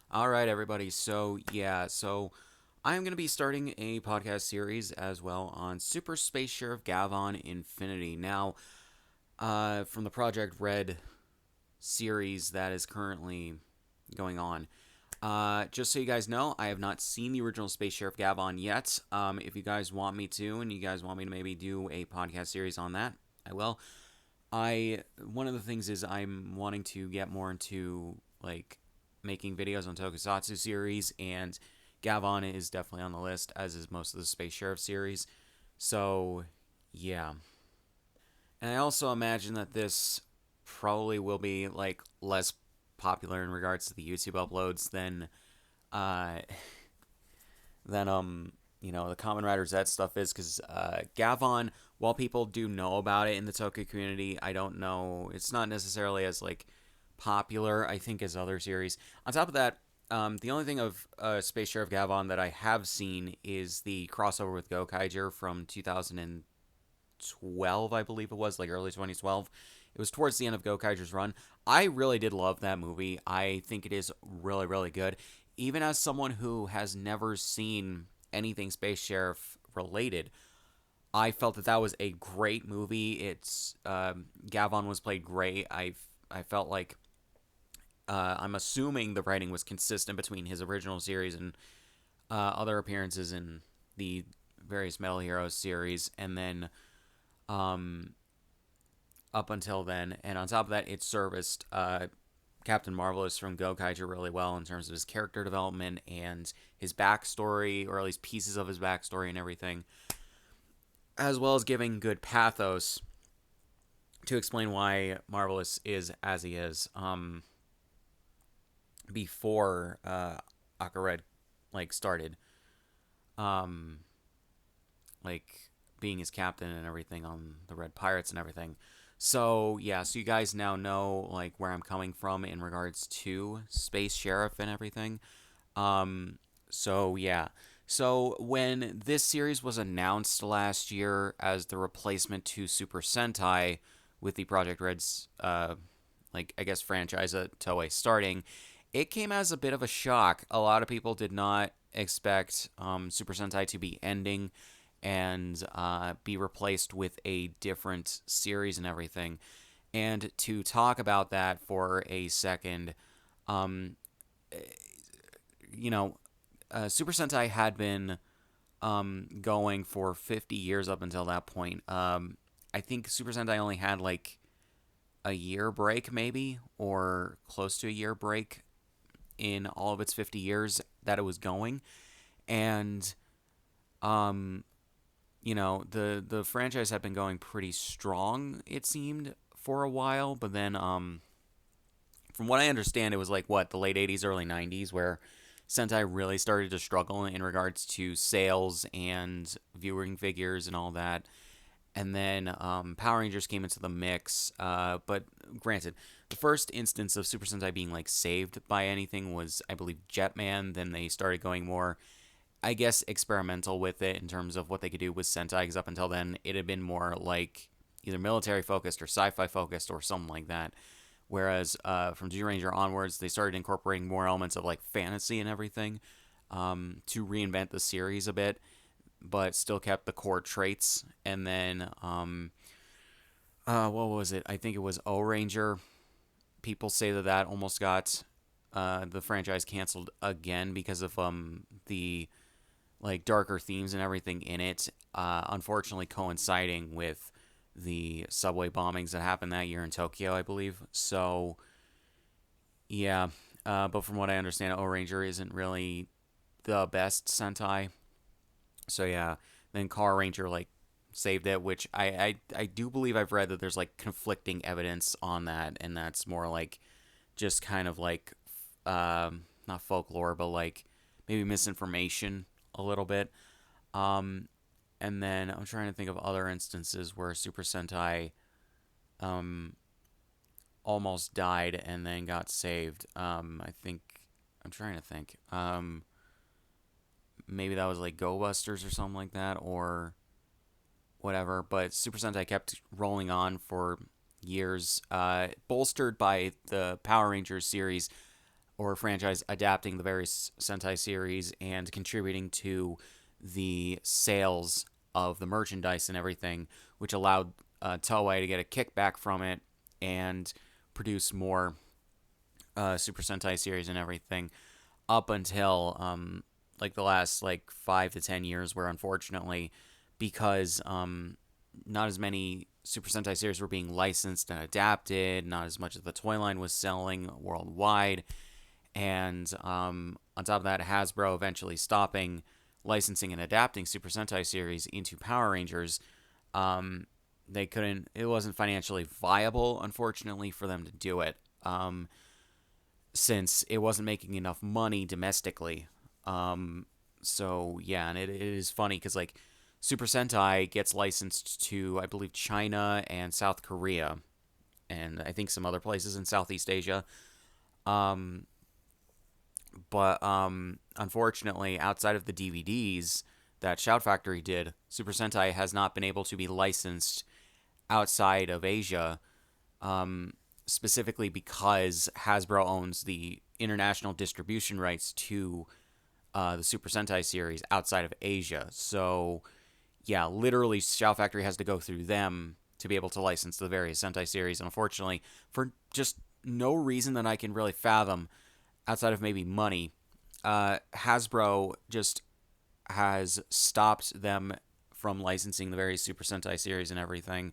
All right, everybody. So I'm going to be starting a podcast series as well on Super Space Sheriff Gavan Infinity. Now, from the Project Red series that is currently going on. Just so you guys know, I have not seen the original Space Sheriff Gavan yet. If you guys want me to, and you guys want me to maybe do a podcast series on that, I will. One of the things is I'm wanting to get more into like making videos on Tokusatsu series, and Gavan is definitely on the list, as is most of the Space Sheriff series. So, yeah. And I also imagine that this probably will be like less popular in regards to the YouTube uploads uh than the Common Rider Z stuff is, because Gavan, while people do know about it in the Toku community, I don't know, it's not necessarily as like popular, I think, as other series. On top of that, the only thing of Space Sheriff Gavan that I have seen is the crossover with Gokaiger from 2012, I believe it was, like early 2012. It was towards the end of Gokaiger's run. I really did love that movie. I think it is really, really good. Even as someone who has never seen anything Space Sheriff related, I felt that that was a great movie. Gavan was played great. I felt like I'm assuming the writing was consistent between his original series and other appearances in the various Metal Heroes series, and then um, up until then. And on top of that, it serviced Captain Marvelous from Gokaiger really well in terms of his character development and his backstory, or at least pieces of his backstory and everything, as well as giving good pathos to explain why Marvelous is as he is. Before R.E.D like started, um, like being his captain and everything on the Red Pirates and everything. So yeah, so you guys now know like where I'm coming from in regards to Space Sheriff and everything. Um, so yeah. So when this series was announced last year as the replacement to Super Sentai, with the Project Red's like I guess franchise at Toei starting, it came as a bit of a shock. A lot of people did not expect Super Sentai to be ending and be replaced with a different series and everything. And to talk about that for a second, um, you know, Super Sentai had been going for 50 years up until that point. I think Super Sentai only had like a year break, maybe, or close to a year break in all of its 50 years that it was going. And, um, the franchise had been going pretty strong, it seemed, for a while. But then, from what I understand, it was like, what, the late 80s, early 90s, where Sentai really started to struggle in regards to sales and viewing figures and all that. And then Power Rangers came into the mix. But granted, the first instance of Super Sentai being like saved by anything was, I believe, Jetman. Then they started going more, I guess, experimental with it in terms of what they could do with Sentai. Because up until then, it had been more like either military focused or sci-fi focused or something like that. Whereas from Ranger onwards, they started incorporating more elements of like fantasy and everything, to reinvent the series a bit, but still kept the core traits. And then, what was it? I think it was O Ranger. People say that that almost got the franchise canceled again because of the like darker themes and everything in it. Unfortunately, coinciding with the subway bombings that happened that year in Tokyo, I believe. So yeah, but from what I understand, O Ranger isn't really the best Sentai. So yeah, then Car Ranger like saved it, which I do believe I've read that there's like conflicting evidence on that, and that's more like just kind of like not folklore, but like maybe misinformation a little bit. Um, and then I'm trying to think of other instances where Super Sentai um, almost died and then got saved. I think I'm trying to think. Maybe that was like Go Busters or something like that, or whatever. But Super Sentai kept rolling on for years, bolstered by the Power Rangers series. or franchise adapting the various Sentai series and contributing to the sales of the merchandise and everything, which allowed Toei to get a kickback from it and produce more Super Sentai series and everything up until like the last like 5 to 10 years, where unfortunately, because not as many Super Sentai series were being licensed and adapted, not as much of the toy line was selling worldwide, and on top of that, Hasbro eventually stopping licensing and adapting Super Sentai series into Power Rangers. They couldn't. It wasn't financially viable, unfortunately, for them to do it. Since it wasn't making enough money domestically. So yeah, and it is funny because like Super Sentai gets licensed to, I believe, China and South Korea, and I think some other places in Southeast Asia. Um, but unfortunately, outside of the DVDs that Shout Factory did, Super Sentai has not been able to be licensed outside of Asia, um, specifically because Hasbro owns the international distribution rights to the Super Sentai series outside of Asia. So, yeah, literally, Shout Factory has to go through them to be able to license the various Sentai series. And unfortunately, for just no reason that I can really fathom, outside of maybe money, Hasbro just has stopped them from licensing the various Super Sentai series and everything.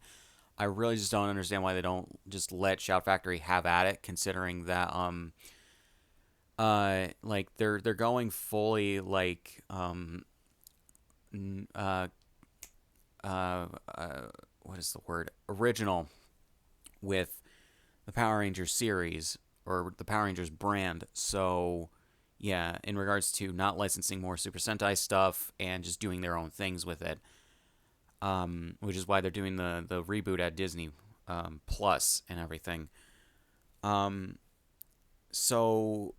I really just don't understand why they don't just let Shout Factory have at it, considering that like they're going fully like uh uh, uh what is the word, original with the Power Rangers series or the Power Rangers brand. So yeah, in regards to not licensing more Super Sentai stuff and just doing their own things with it, which is why they're doing the reboot at Disney Plus and everything. Um, so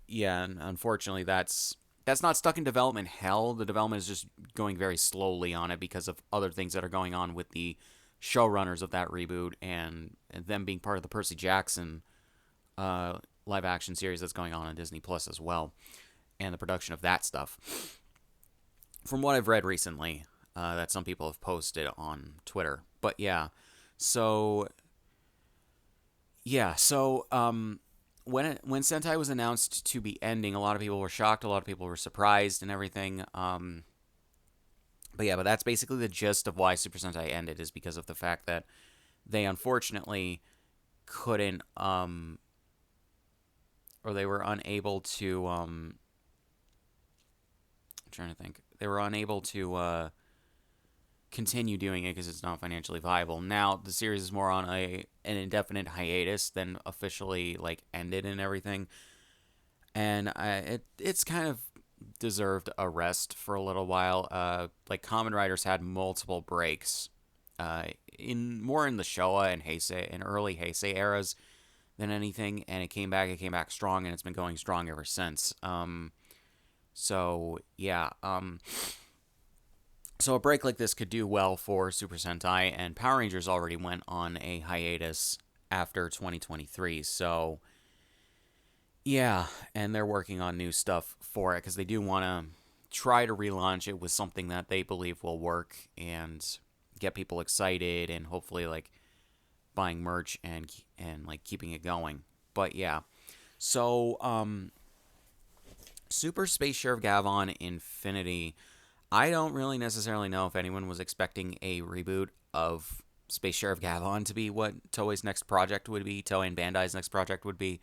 yeah, and unfortunately, that's not stuck in development hell. The development is just going very slowly on it because of other things that are going on with the showrunners of that reboot and them being part of the Percy Jackson uh, live action series that's going on Disney Plus as well, and the production of that stuff. From what I've read recently, that some people have posted on Twitter. But yeah, so when Sentai was announced to be ending, a lot of people were shocked, a lot of people were surprised, and everything. But that's basically the gist of why Super Sentai ended, is because of the fact that they unfortunately couldn't, or they were unable to. I'm trying to think. They were unable to continue doing it because it's not financially viable. Now the series is more on an indefinite hiatus than officially like ended and everything, and it's kind of deserved a rest for a little while. Like Kamen Riders had multiple breaks, in more in the Showa and Heisei and early Heisei eras than anything, and it came back. It came back strong, and it's been going strong ever since. So yeah. So a break like this could do well for Super Sentai, and Power Rangers already went on a hiatus after 2023. So yeah, and they're working on new stuff for it because they do want to try to relaunch it with something that they believe will work and get people excited and hopefully like buying merch and like keeping it going. But yeah. So Super Space Sheriff Gavan Infinity, I don't really necessarily know if anyone was expecting a reboot of Space Sheriff Gavan to be what Toei's next project would be, Toei and Bandai's next project would be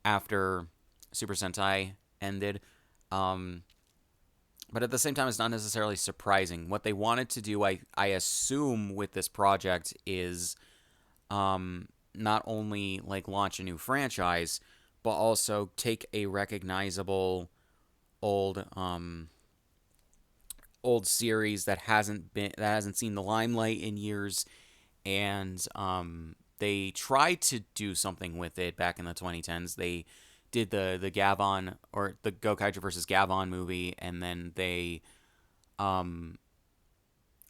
after Super Sentai ended. Um, but at the same time, it's not necessarily surprising. What they wanted to do, I assume, with this project is not only like launch a new franchise, but also take a recognizable old old series that hasn't seen the limelight in years, and they tried to do something with it back in the 2010s. They did the Gavan, or the Gokaiger versus Gavan movie, and then they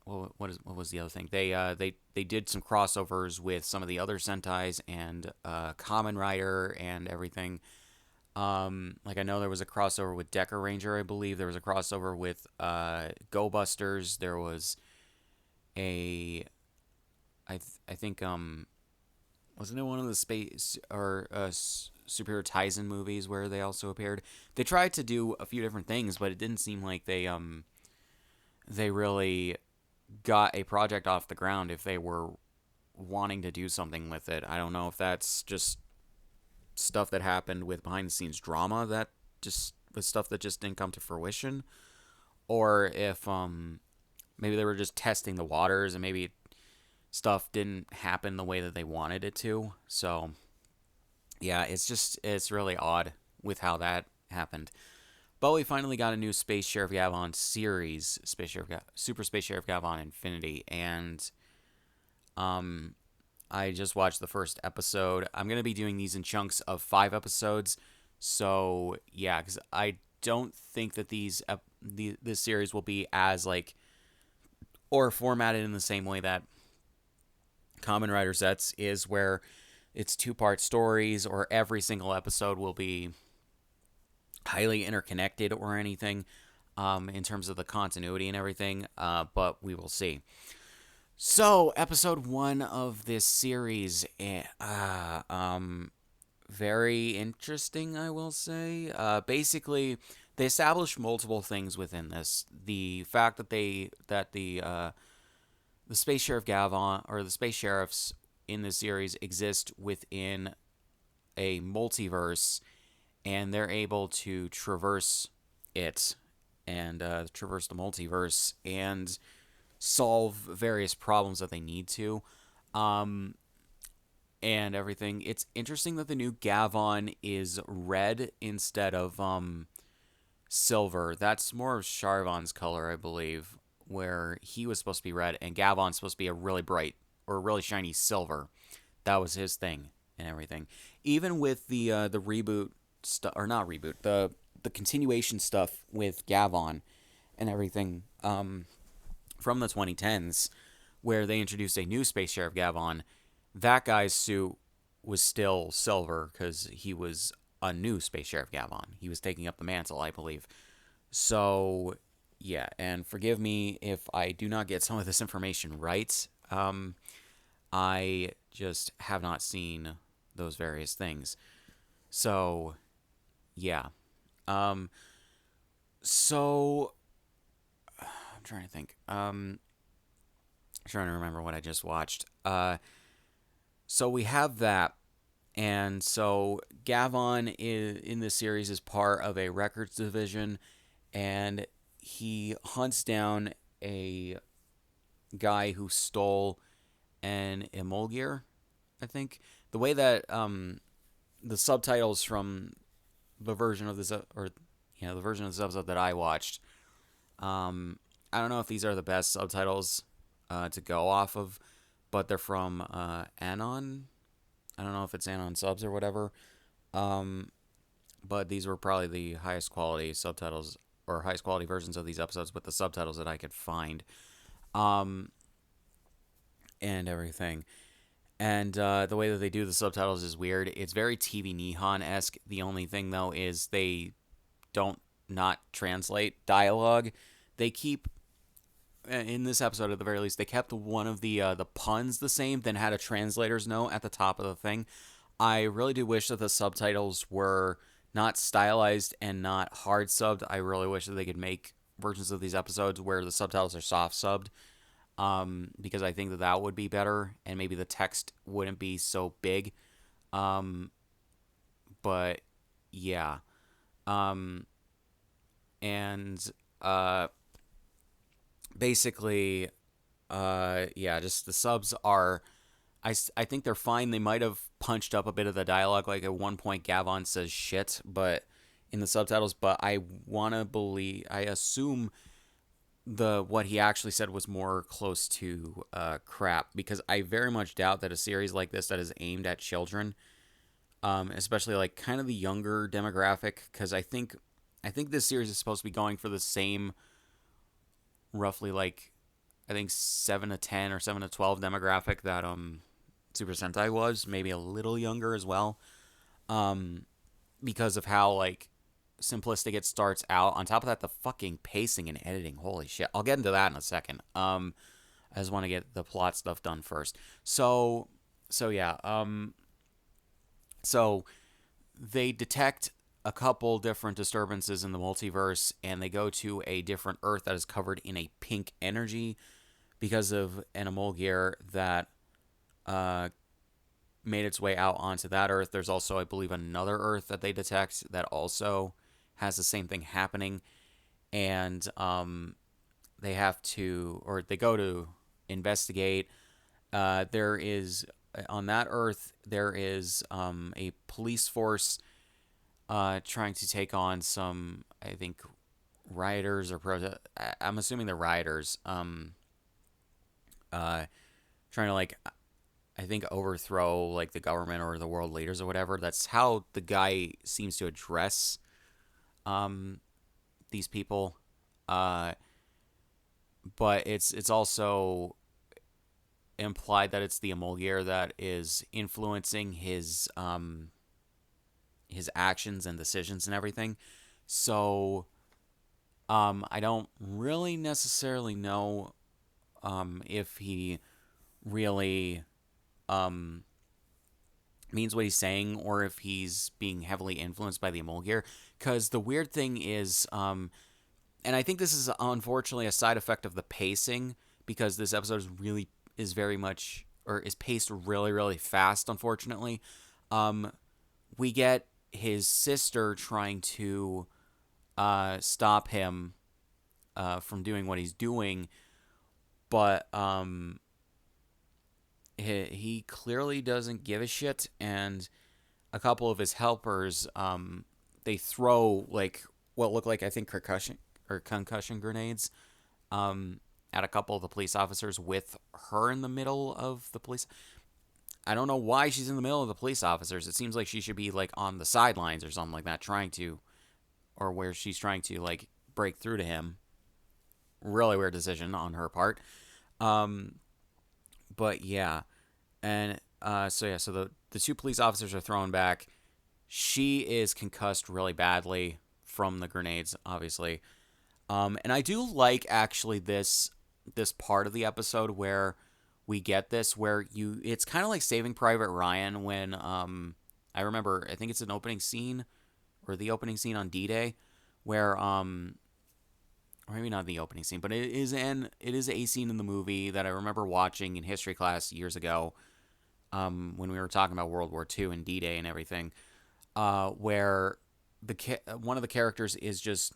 what was the other thing? They did some crossovers with some of the other Sentais and Kamen Rider and everything. Like I know there was a crossover with Decker Ranger, I believe. There was a crossover with Go Busters. There was a I think wasn't it one of the space or Superior Tizen movies where they also appeared? They tried to do a few different things, but it didn't seem like they really got a project off the ground if they were wanting to do something with it. I don't know if that's just stuff that happened with behind the scenes drama that just was stuff that just didn't come to fruition, or if maybe they were just testing the waters and maybe stuff didn't happen the way that they wanted it to. So yeah, it's really odd with how that happened. But we finally got a new Space Sheriff Gavan series, Super Space Sheriff Gavan Infinity, and um, I just watched the first episode. I'm gonna be doing these in chunks of 5 episodes, so yeah, because I don't think that this series will be as like or formatted in the same way that Common Rider Sets is, where it's 2-part stories or every single episode will be highly interconnected or anything in terms of the continuity and everything, but we will see. So, episode 1 of this series, very interesting, I will say. Basically, they establish multiple things within this. The fact that the Space Sheriff Gavan, or the Space Sheriffs in this series, exist within a multiverse, and they're able to traverse it and traverse the multiverse and solve various problems that they need to. Um, and everything. It's interesting that the new Gavan is red instead of silver. That's more of Charvan's color, I believe, where he was supposed to be red and Gavan's supposed to be a really bright or really shiny silver. That was his thing and everything. Even with the reboot stuff, or not reboot, the continuation stuff with Gavan and everything from the 2010s, where they introduced a new Space Sheriff Gavan. That guy's suit was still silver because he was a new Space Sheriff Gavan. He was taking up the mantle, I believe. So, yeah, and forgive me if I do not get some of this information right. I just have not seen those various things. So, yeah. Um, so, I'm trying to think. Trying to remember what I just watched. So we have that, and so Gavan in this series is part of a records division, and he hunts down a guy who stole an emulgir. I think the way that the subtitles from the version of this or the version of this episode that I watched, I don't know if these are the best subtitles to go off of, but they're from Anon. I don't know if it's Anon subs or whatever. But these were probably the highest quality subtitles or highest quality versions of these episodes with the subtitles that I could find. Um, and everything. And the way that they do the subtitles is weird. It's very TV Nihon esque. The only thing, though, is they don't not translate dialogue. They keep in this episode, at the very least, they kept one of the puns the same, then had a translator's note at the top of the thing. I really do wish that the subtitles were not stylized and not hard subbed. I really wish that they could make versions of these episodes where the subtitles are soft subbed, because I think that that would be better, and maybe the text wouldn't be so big. Um, but yeah, um, and basically, yeah, just the subs are. I think they're fine. They might have punched up a bit of the dialogue. Like at one point, Gavan says shit, but in the subtitles. But I wanna believe. I assume what he actually said was more close to crap, because I very much doubt that a series like this that is aimed at children, especially like kind of the younger demographic, because I think this series is supposed to be going for the same, roughly like I think 7 to 10 or 7 to 12 demographic that Super Sentai was, maybe a little younger as well. Um, because of how like simplistic it starts out. On top of that, the fucking pacing and editing, holy shit. I'll get into that in a second. I just want to get the plot stuff done first. So they detect a couple different disturbances in the multiverse, and they go to a different Earth that is covered in a pink energy because of an Emulgir that uh, made its way out onto that Earth. There's also, I believe, another Earth that they detect that also has the same thing happening, and they have to, or they go to investigate. There is on that Earth there is a police force trying to take on some, I think, rioters or I'm assuming they're rioters. Trying to like, I think, overthrow like the government or the world leaders or whatever. That's how the guy seems to address these people. Uh, but it's also implied that it's the Emulgir that is influencing his actions and decisions and everything. So I don't really necessarily know if he really um, means what he's saying or if he's being heavily influenced by the Emulgir. Because the weird thing is, and I think this is unfortunately a side effect of the pacing, because this episode is very much, or is paced really really fast. Unfortunately, we get his sister trying to stop him from doing what he's doing, but he clearly doesn't give a shit, and a couple of his helpers they throw like what look like, I think, concussion grenades at a couple of the police officers with her in the middle of the police. I don't know why she's in the middle of the police officers. It seems like she should be like on the sidelines or something like that, trying to, or where she's trying to like break through to him. Really weird decision on her part. Um, but yeah, and so the two police officers are thrown back. She is concussed really badly from the grenades, obviously. And I do like actually this part of the episode where we get this, where it's kind of like Saving Private Ryan when I remember, I think it's an opening scene or the opening scene on D-Day where or maybe not the opening scene, but it is a scene in the movie that I remember watching in history class years ago, when we were talking about World War II and D-Day and everything, where one of the characters is just,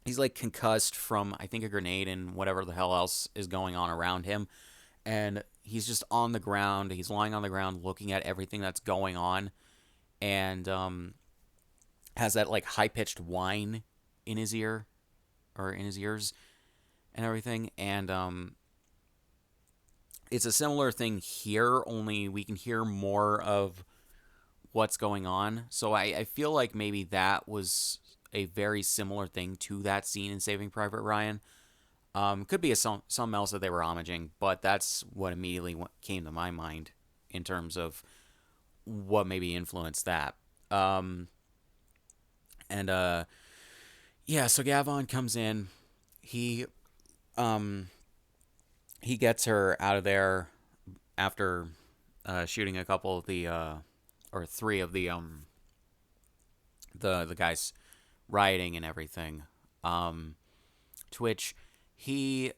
he's like concussed from, I think, a grenade and whatever the hell else is going on around him, and he's just on the ground. He's lying on the ground looking at everything that's going on, and has that like high pitched whine in his ear, or in his ears and everything. And it's a similar thing here, only we can hear more of what's going on. So I feel like maybe that was a very similar thing to that scene in Saving Private Ryan. Could be something else that they were homaging, but that's what immediately came to my mind in terms of what maybe influenced that. And yeah, so Gavan comes in. He um he gets her out of there after shooting a couple of the or three of the guys rioting and everything. To which he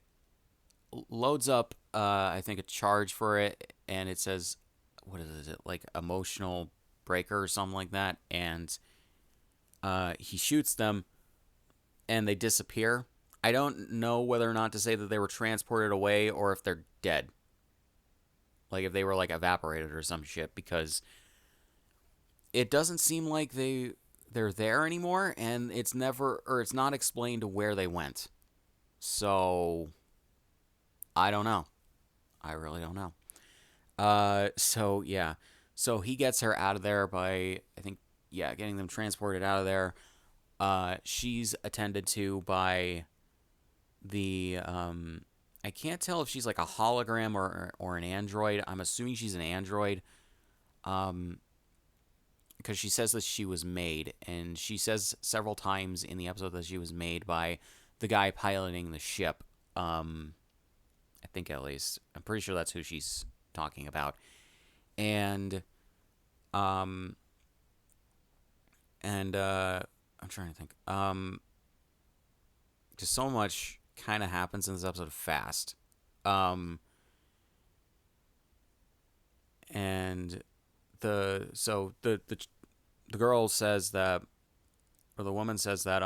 loads up I think a charge for it, and it says, what is it, like emotional breaker or something like that, and he shoots them and they disappear. I don't know whether or not to say that they were transported away or if they're dead. Like if they were like evaporated or some shit, because it doesn't seem like they're there anymore, and it's not explained where they went. So I don't know. I really don't know. So yeah. So he gets her out of there by, I think, yeah, getting them transported out of there. She's attended to by the I can't tell if she's like a hologram or an android. I'm assuming she's an android. because she says that she was made, and she says several times in the episode that she was made by the guy piloting the ship. I think, at least I'm pretty sure that's who she's talking about, and um I'm trying to think, because so much kind of happens in this episode fast, um and the girl says that, or the woman says that,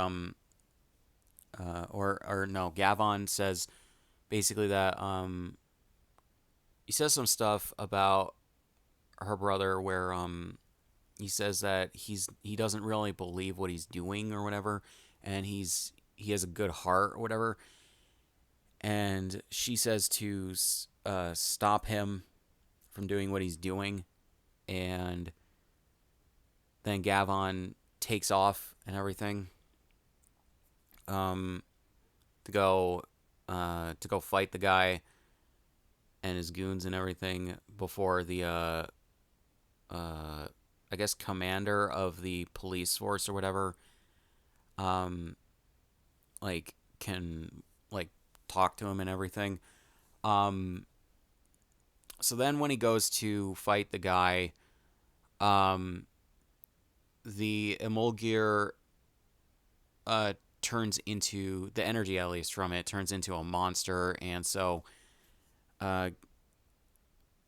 or no, Gavan says basically that, he says some stuff about her brother where, he says that he doesn't really believe what he's doing or whatever, and he has a good heart or whatever, and she says to stop him from doing what he's doing, and then Gavan takes off and everything, um, to go fight the guy and his goons and everything before the I guess commander of the police force or whatever, um like can like talk to him and everything. Um so then when he goes to fight the guy, um the Emulgear turns into the energy, at least from it, turns into a monster, and so uh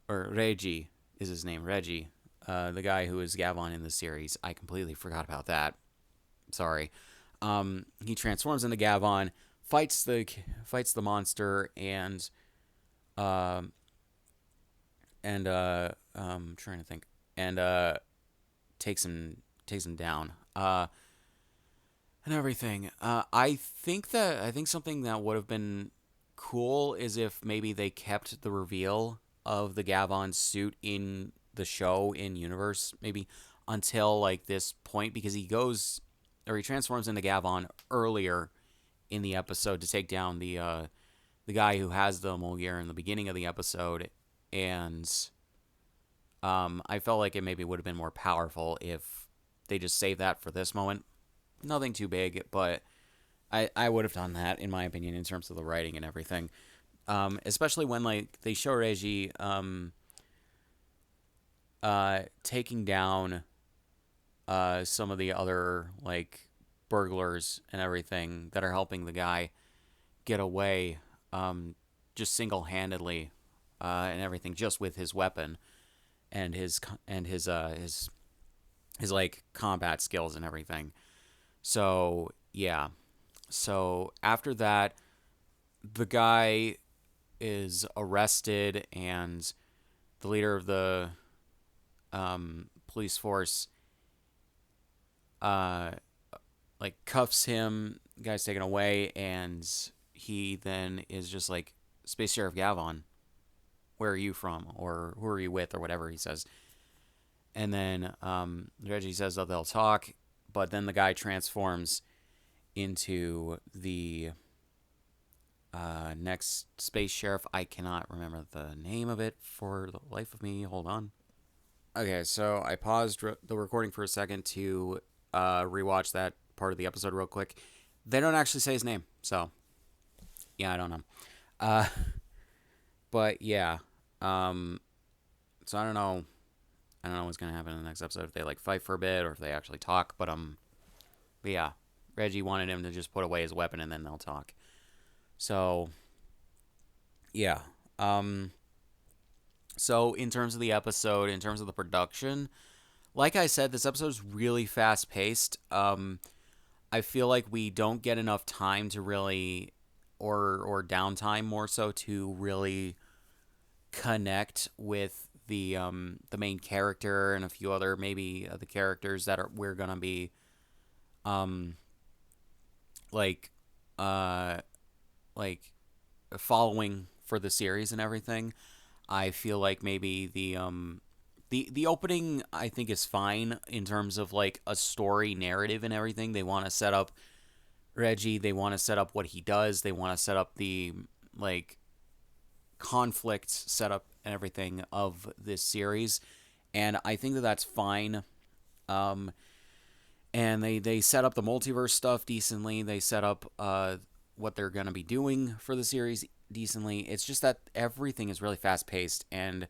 or Reggie is his name, Reggie, the guy who is Gavan in the series. I completely forgot about that. Sorry. He transforms into Gavan, fights the monster, um, trying to think, and takes him down, and everything. I think something that would have been cool is if maybe they kept the reveal of the Gavan suit in the show in universe, maybe until like this point, because he transforms into Gavan earlier in the episode to take down the guy who has the Mulgear in the beginning of the episode, and I felt like it maybe would have been more powerful if they just saved that for this moment. Nothing too big, but I would have done that, in my opinion, in terms of the writing and everything. Especially when like they show Reggie taking down some of the other like burglars and everything that are helping the guy get away, just single handedly, and everything, just with his weapon and his like combat skills and everything. So yeah. So after that, the guy is arrested, and the leader of the police force uh like cuffs him. The guy's taken away, and he then is just like, Space Sheriff Gavan, where are you from, or who are you with, or whatever he says. And then Reggie says that they'll talk, but then the guy transforms into the next space sheriff. I cannot remember the name of it for the life of me. Hold on. Okay, so I paused the recording for a second to rewatch that part of the episode real quick. They don't actually say his name, so yeah, I don't know. Uh, but yeah, so I don't know. I don't know what's gonna happen in the next episode, if they like fight for a bit or if they actually talk. But yeah, Reggie wanted him to just put away his weapon and then they'll talk. So yeah. So in terms of the episode, in terms of the production, like I said, this episode is really fast paced. I feel like we don't get enough time to really, or downtime more so, to really connect with the main character and a few other maybe the characters that we're gonna be um like uh like following for the series and everything. I feel like maybe the opening, I think, is fine in terms of like a story narrative and everything. They want to set up Reggie, they want to set up what he does, they want to set up the like conflict setup and everything of this series, and I think that that's fine. Um, and they set up the multiverse stuff decently. They set up what they're going to be doing for the series decently. It's just that everything is really fast paced, and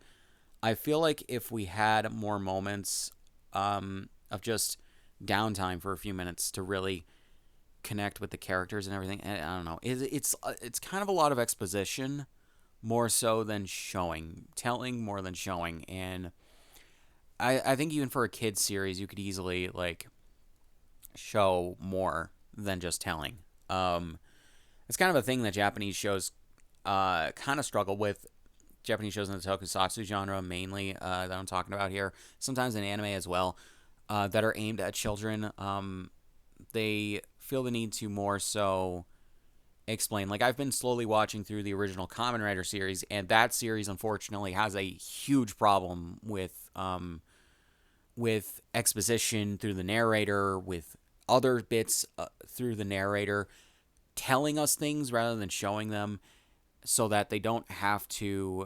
I feel like if we had more moments of just downtime for a few minutes to really connect with the characters and everything, and I don't know, it's kind of a lot of exposition more so than showing, telling more than showing, and I think even for a kids series, you could easily like show more than just telling. Um, it's kind of a thing that Japanese shows kind of struggle with. Japanese shows in the tokusatsu genre mainly that I'm talking about here. Sometimes in anime as well that are aimed at children. They feel the need to more so explain. Like I've been slowly watching through the original Kamen Rider series, and that series unfortunately has a huge problem with exposition through the narrator, with other bits through the narrator, telling us things rather than showing them, so that they don't have to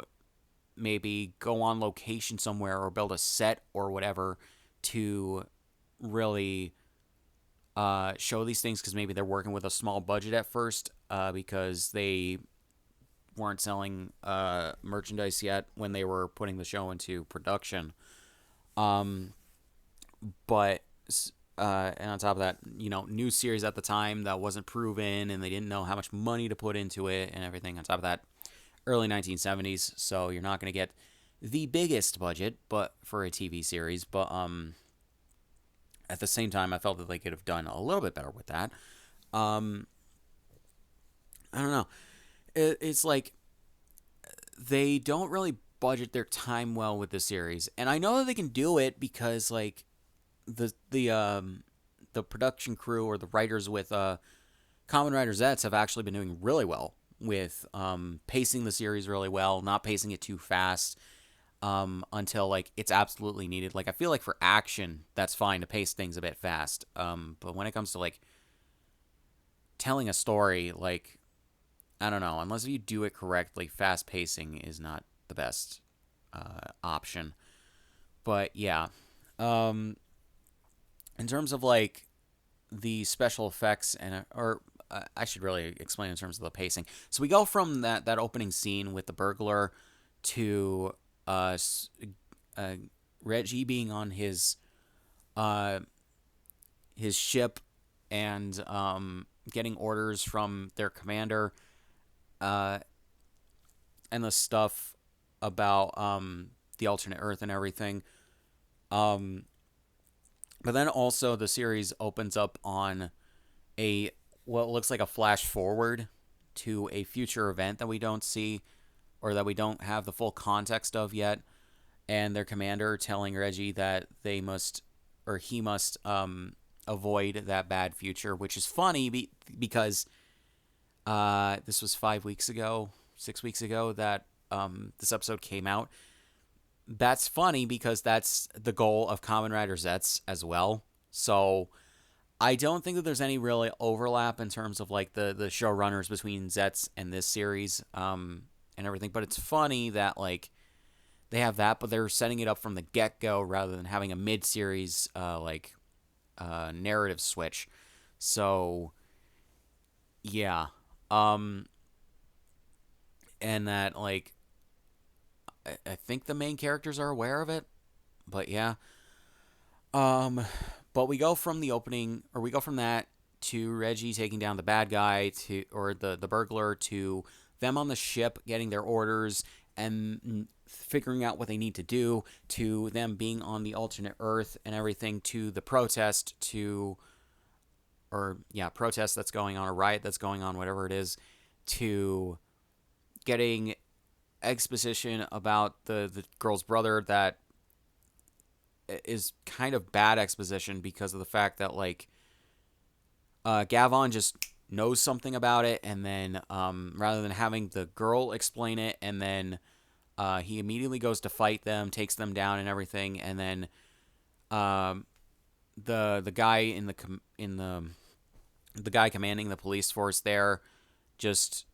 maybe go on location somewhere or build a set or whatever to really show these things, because maybe they're working with a small budget at first because they weren't selling merchandise yet when they were putting the show into production. Um, but and on top of that, new series at the time that wasn't proven, and they didn't know how much money to put into it and everything. On top of that, early 1970s, so you're not going to get the biggest budget, but for a TV series. But at the same time, I felt that they could have done a little bit better with that. Um, I don't know. It's like they don't really budget their time well with the series, and I know that they can do it because like the production crew or the writers with Kamen Rider Zets have actually been doing really well with pacing the series really well, not pacing it too fast until like it's absolutely needed. Like I feel like for action, that's fine to pace things a bit fast, but when it comes to like telling a story, like I don't know, unless you do it correctly, fast pacing is not the best option. But yeah, um, in terms of like the special effects or I should really explain in terms of the pacing. So we go from that opening scene with the burglar to uh, uh, Reggie being on uh, his ship and getting orders from their commander, uh, and the stuff about the alternate Earth and everything. Um, but then also the series opens up on a what looks like a flash forward to a future event that we don't see or that we don't have the full context of yet, and their commander telling Reggie that they must or he must avoid that bad future, which is funny because this was 5 weeks ago, 6 weeks ago that this episode came out. That's funny because that's the goal of Kamen Rider Zets as well. So I don't think that there's any really overlap in terms of like the showrunners between Zets and this series and everything. But it's funny that like they have that, but they're setting it up from the get go rather than having a mid series narrative switch. So yeah, um, and that like I think the main characters are aware of it, but yeah. Um, but we go from the opening, or we go from that to Reggie taking down the bad guy to, or the burglar, to them on the ship getting their orders and figuring out what they need to do, to them being on the alternate Earth and everything, to the protest, protest that's going on, a riot that's going on, whatever it is, to getting exposition about the girl's brother that is kind of bad exposition because of the fact that like Gavan just knows something about it, and then rather than having the girl explain it, and then he immediately goes to fight them, takes them down, and everything, and then the guy the guy commanding the police force there just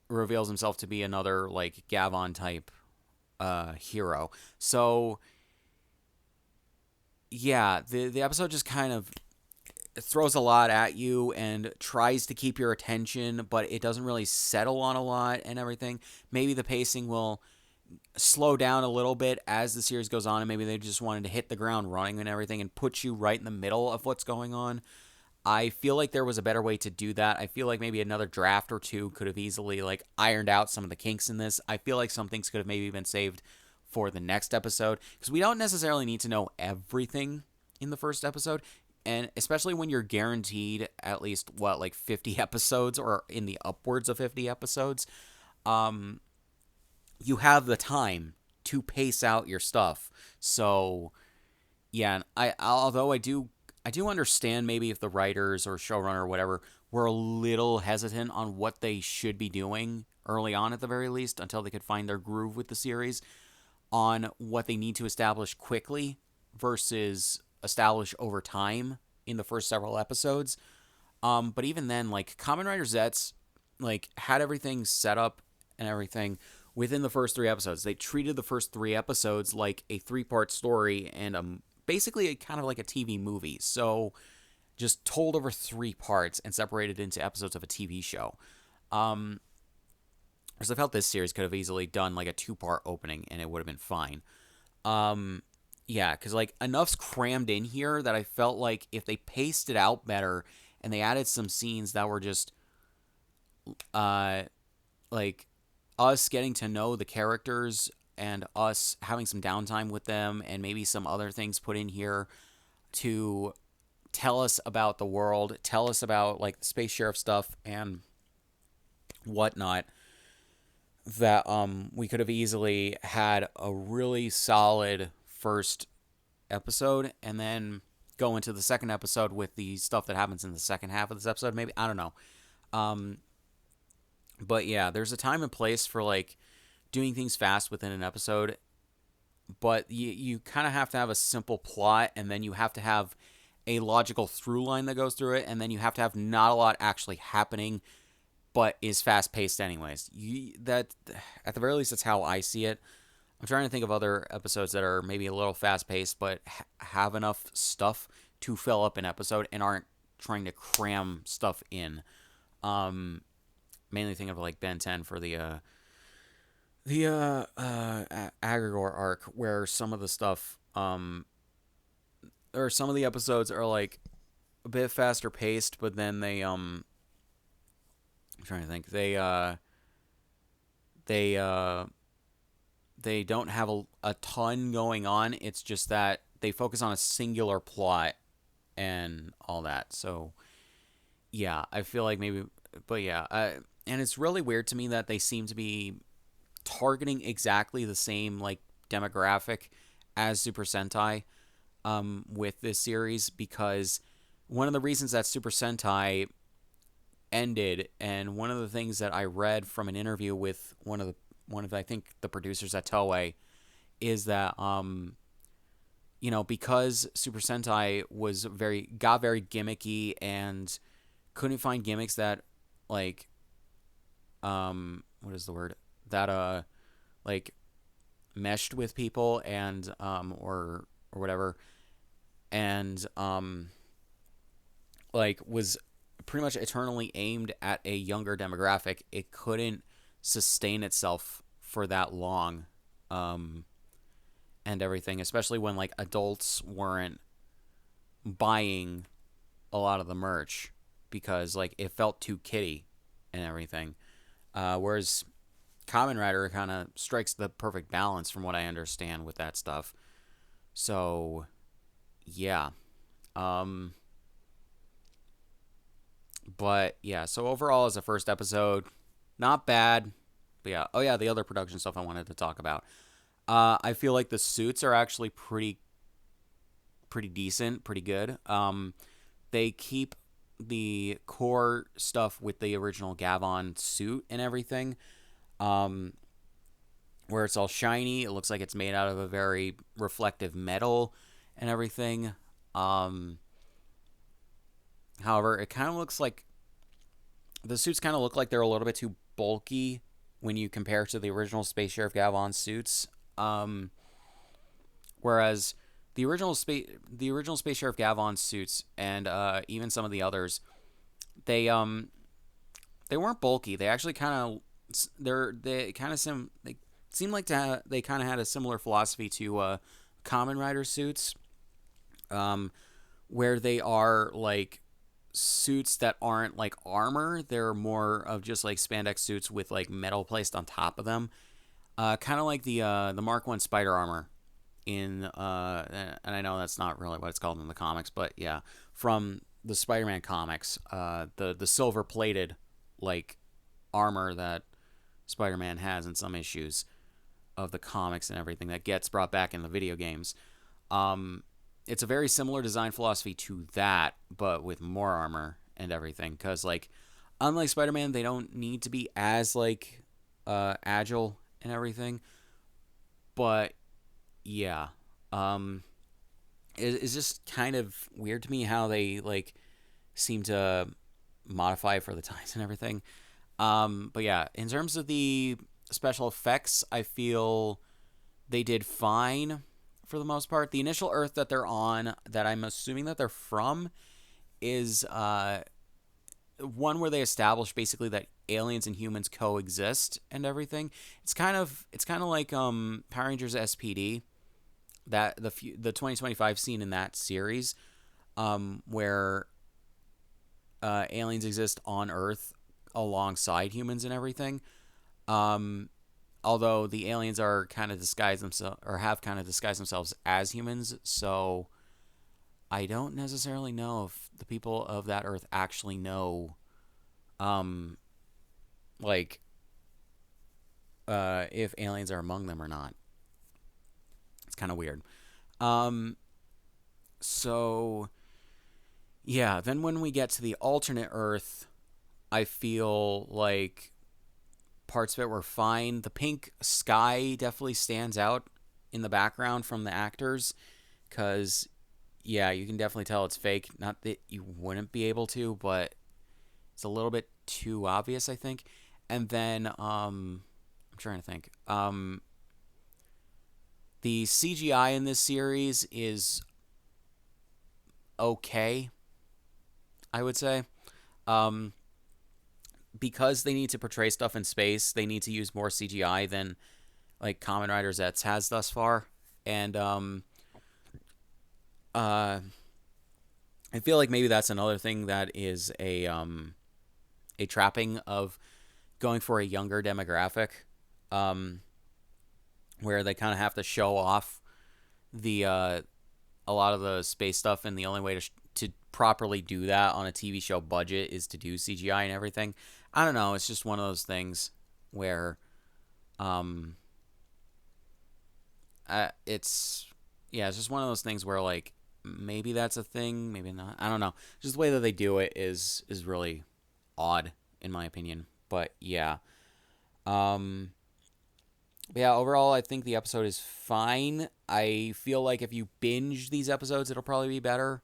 reveals himself to be another like Gavan type hero. So yeah, the episode just kind of throws a lot at you and tries to keep your attention, but it doesn't really settle on a lot and everything. Maybe the pacing will slow down a little bit as the series goes on, and maybe they just wanted to hit the ground running and everything and put you right in the middle of what's going on. I feel like there was a better way to do that. I feel like maybe another draft or two could have easily like ironed out some of the kinks in this. I feel like some things could have maybe been saved for the next episode because we don't necessarily need to know everything in the first episode. And especially when you're guaranteed at least what, like 50 episodes or in the upwards of 50 episodes, um, you have the time to pace out your stuff. So yeah, and although I do understand maybe if the writers or showrunner or whatever were a little hesitant on what they should be doing early on at the very least until they could find their groove with the series on what they need to establish quickly versus establish over time in the first several episodes. But even then, like Kamen Rider Zets, like had everything set up and everything within the first three episodes. They treated the first three episodes like a three-part story and basically kind of like a TV movie. So just told over three parts and separated into episodes of a TV show. Um, because I felt this series could have easily done like a two-part opening and it would have been fine. Um, yeah, because like enough's crammed in here that I felt like if they paced it out better and they added some scenes that were just uh like us getting to know the characters and us having some downtime with them and maybe some other things put in here to tell us about the world, tell us about like the space sheriff stuff and whatnot, that we could have easily had a really solid first episode and then go into the second episode with the stuff that happens in the second half of this episode. Maybe I don't know. Um, but yeah, there's a time and place for like doing things fast within an episode, but you kind of have to have a simple plot, and then you have to have a logical through line that goes through it, and then you have to have not a lot actually happening, but is fast paced anyways. That at the very least, that's how I see it. I'm trying to think of other episodes that are maybe a little fast paced, but have enough stuff to fill up an episode and aren't trying to cram stuff in. Um, Mainly think of like Ben 10 for the Agrigor arc, where some of the stuff or some of the episodes are like a bit faster paced, but then I'm trying to think, they they don't have a ton going on. It's just that they focus on a singular plot and all that. So yeah, I feel like maybe, but yeah, and it's really weird to me that they seem to be targeting exactly the same like demographic as Super Sentai with this series, because one of the reasons that Super Sentai ended, and one of the things that I read from an interview with one of I think the producers at Toei, is that because Super Sentai got very gimmicky and couldn't find gimmicks that like what is the word, that like meshed with people and or whatever, and like was pretty much eternally aimed at a younger demographic. It couldn't sustain itself for that long, and everything, especially when like adults weren't buying a lot of the merch because like it felt too kiddie and everything. Whereas Kamen Rider kind of strikes the perfect balance from what I understand with that stuff. So yeah. Um but yeah, so overall as a first episode, not bad. But yeah, oh yeah, the other production stuff I wanted to talk about. I feel like the suits are actually pretty decent, pretty good. They keep the core stuff with the original Gavan suit and everything. Um, where it's all shiny, it looks like it's made out of a very reflective metal and everything. Um, However, it kind of looks like the suits kind of look like they're a little bit too bulky when you compare to the original Space Sheriff Gavan suits. Whereas the original Space Sheriff Gavan suits and even some of the others, they they weren't bulky. They actually they kind of they seem like they kind of had a similar philosophy to Common Rider suits, um, where they are like suits that aren't like armor. They're more of just like spandex suits with like metal placed on top of them, kind of like the Mark One spider armor in and I know that's not really what it's called in the comics, but yeah, from the Spider-Man comics, the silver plated like armor that Spider-Man has in some issues of the comics and everything that gets brought back in the video games. Um, it's a very similar design philosophy to that, but with more armor and everything. Because like, unlike Spider-Man, they don't need to be as like agile and everything. But yeah, um, it's just kind of weird to me how they like seem to modify for the times and everything. But yeah, in terms of the special effects, I feel they did fine for the most part. The initial Earth that they're on, that I'm assuming that they're from, is one where they establish basically that aliens and humans coexist and everything. It's kind of like Power Rangers SPD, that the 2025 scene in that series, where aliens exist on Earth alongside humans and everything. Um, Although the aliens are kind of disguised themselves, or have kind of disguised themselves as humans, so I don't necessarily know if the people of that Earth actually know, um, like, if aliens are among them or not. It's kind of weird. Um, so yeah, then when we get to the alternate Earth, I feel like parts of it were fine. The pink sky definitely stands out in the background from the actors, because yeah, you can definitely tell it's fake. Not that you wouldn't be able to, but it's a little bit too obvious, I think. And then I'm trying to think. The CGI in this series is okay, I would say. Um, because they need to portray stuff in space, they need to use more CGI than like Kamen Rider Zets has thus far. And uh, I feel like maybe that's another thing that is a trapping of going for a younger demographic, um, where they kind of have to show off the a lot of the space stuff, and the only way to properly do that on a TV show budget is to do CGI and everything. I don't know. It's just one of those things where, um, it's yeah, it's just one of those things where like maybe that's a thing, maybe not. I don't know. Just the way that they do it is really odd in my opinion. But yeah, um, yeah. Overall, I think the episode is fine. I feel like if you binge these episodes, it'll probably be better.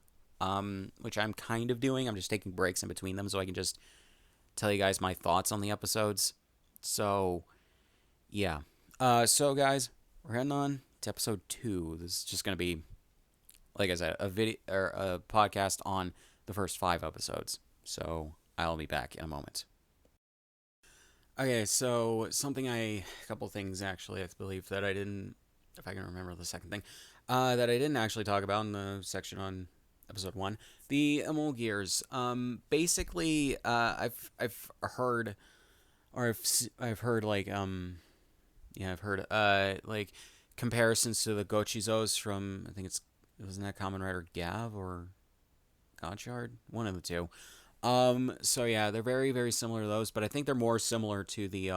Which I'm kind of doing. I'm just taking breaks in between them so I can just tell you guys my thoughts on the episodes. So yeah. So guys, we're heading on to episode 2. This is just gonna be, like I said, a video or a podcast on the first 5 episodes. So I'll be back in a moment. Okay, so a couple things actually, I believe that I didn't, if I can remember the second thing, that I didn't actually talk about in the section on episode 1, the Emul Gears. Basically, I've heard, or I've heard like yeah, I've heard like comparisons to the Gochizos from, I think wasn't that Kamen Rider Gav or Godshard, one of the two. So yeah, they're very very similar to those, but I think they're more similar to the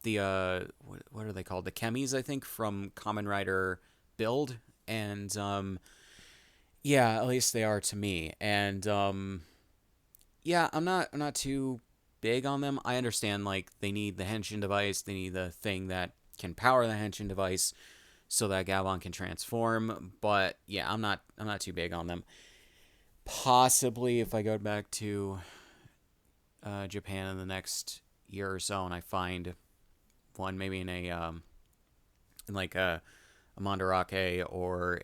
what are they called? The Chemis, I think, from Kamen Rider Build, and yeah, at least they are to me. And yeah, I'm not too big on them. I understand like they need the Henshin device, they need the thing that can power the Henshin device so that Gavan can transform, but yeah, I'm not too big on them. Possibly if I go back to Japan in the next year or so and I find one maybe in a in like a Mandarake or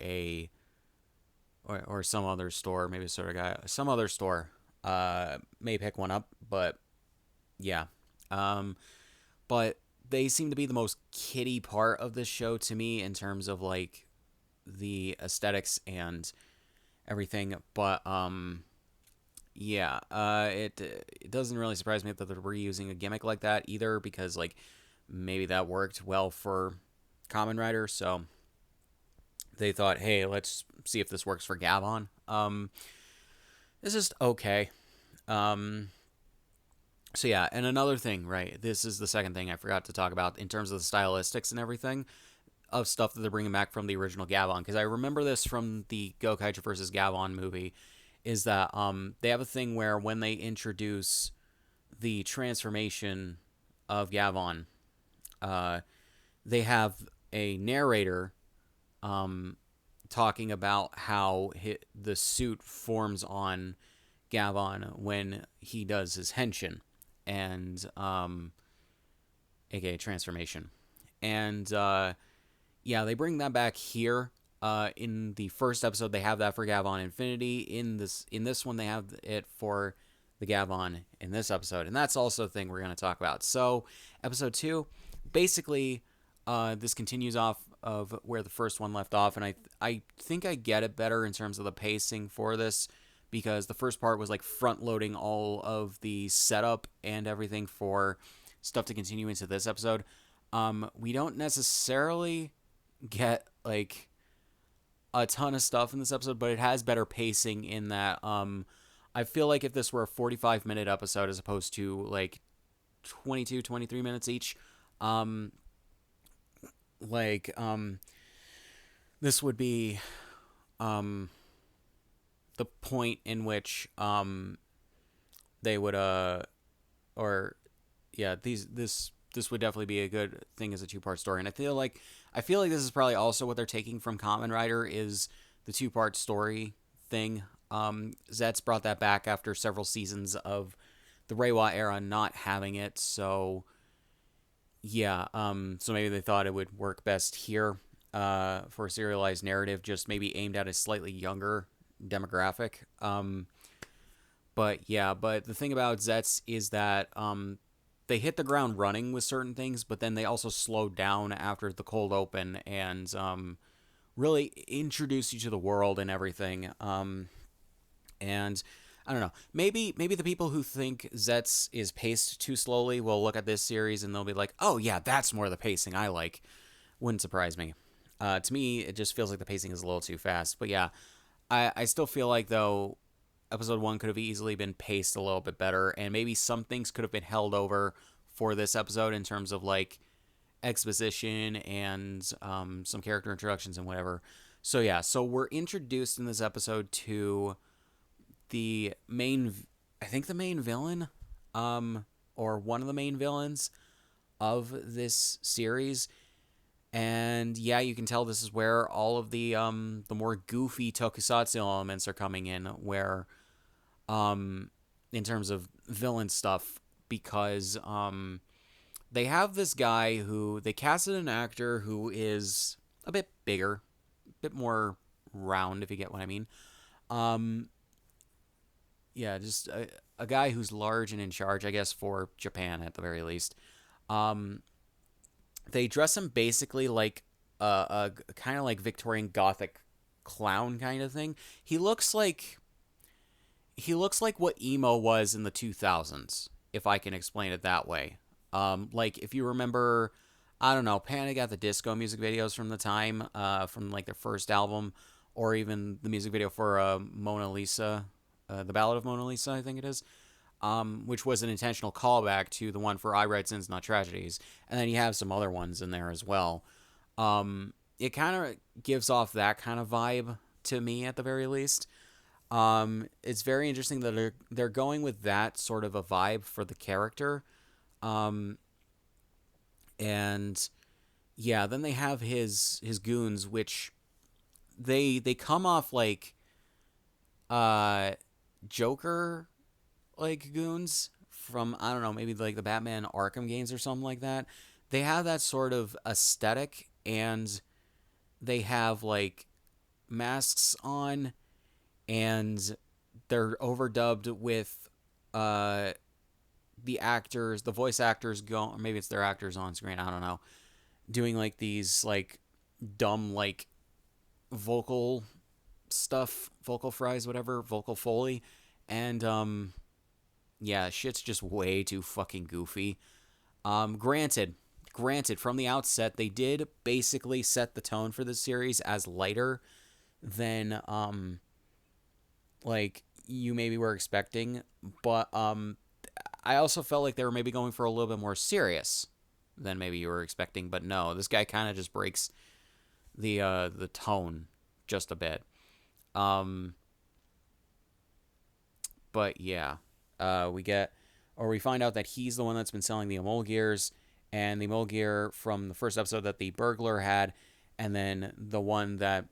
or some other store, maybe sort of guy, some other store, may pick one up. But yeah, um, but they seem to be the most kiddie part of this show to me in terms of like the aesthetics and everything. But yeah, it doesn't really surprise me that they're reusing a gimmick like that either, because like maybe that worked well for Common Rider, so they thought, hey, let's see if this works for Gavan. It's just okay. Um, so yeah, and another thing, right? This is the second thing I forgot to talk about in terms of the stylistics and everything of stuff that they're bringing back from the original Gavan, because I remember this from the Gokaiger versus Gavan movie, is that they have a thing where when they introduce the transformation of Gavan, uh, they have a narrator um, talking about how the suit forms on Gavan when he does his henshin, and aka transformation. And yeah, they bring that back here. In the first episode, they have that for Gavan Infinity. In this one, they have it for the Gavan in this episode, and that's also a thing we're going to talk about. So, episode 2, basically, this continues off of where the first one left off, and I think I get it better in terms of the pacing for this, because the first part was like front loading all of the setup and everything for stuff to continue into this episode. We don't necessarily get like a ton of stuff in this episode, but it has better pacing in that I feel like if this were a 45-minute episode as opposed to like 22, 23 minutes each, um like this would be um the point in which they would or yeah, this would definitely be a good thing as a two-part story. And I feel like this is probably also what they're taking from Kamen Rider, is the two-part story thing. Zet's brought that back after several seasons of the Reiwa era not having it. So yeah, so maybe they thought it would work best here for a serialized narrative, just maybe aimed at a slightly younger demographic. But yeah, but the thing about Zets is that they hit the ground running with certain things, but then they also slowed down after the cold open and really introduce you to the world and everything. And I don't know, maybe the people who think Zets is paced too slowly will look at this series and they'll be like, oh yeah, that's more the pacing I like. Wouldn't surprise me. To me, it just feels like the pacing is a little too fast. But yeah, I still feel like, though, episode 1 could have easily been paced a little bit better, and maybe some things could have been held over for this episode in terms of like exposition and some character introductions and whatever. So yeah, so we're introduced in this episode to the main, I think the main villain, or one of the main villains of this series. And yeah, you can tell this is where all of the more goofy tokusatsu elements are coming in, where in terms of villain stuff, because they have this guy who they casted an actor who is a bit bigger, a bit more round, if you get what I mean. Um, yeah, just a guy who's large and in charge, I guess, for Japan at the very least. Um, they dress him basically like a kind of like Victorian Gothic clown kind of thing. He looks like what emo was in the 2000s, if I can explain it that way. Like if you remember, I don't know, Panic at the Disco music videos from the time, from like their first album, or even the music video for Mona Lisa, the Ballad of Mona Lisa, I think it is, which was an intentional callback to the one for I Write Sins, Not Tragedies. And then you have some other ones in there as well. It kind of gives off that kind of vibe to me, at the very least. It's very interesting that they're going with that sort of a vibe for the character. Um, and yeah, then they have his goons, which they come off like uh Joker like goons from, I don't know, maybe like the Batman Arkham games or something like that. They have that sort of aesthetic, and they have like masks on, and they're overdubbed with uh the voice actors go, maybe it's their actors on screen, I don't know, doing like these like dumb like vocal stuff, vocal fries, whatever, vocal foley, and yeah, shit's just way too fucking goofy. Granted, from the outset, they did basically set the tone for the series as lighter than like you maybe were expecting, but I also felt like they were maybe going for a little bit more serious than maybe you were expecting. But no, this guy kind of just breaks the tone just a bit. Um, but yeah, we get, or we find out that he's the one that's been selling the Emulgears, and the Emulgear from the first episode that the burglar had, and then the one that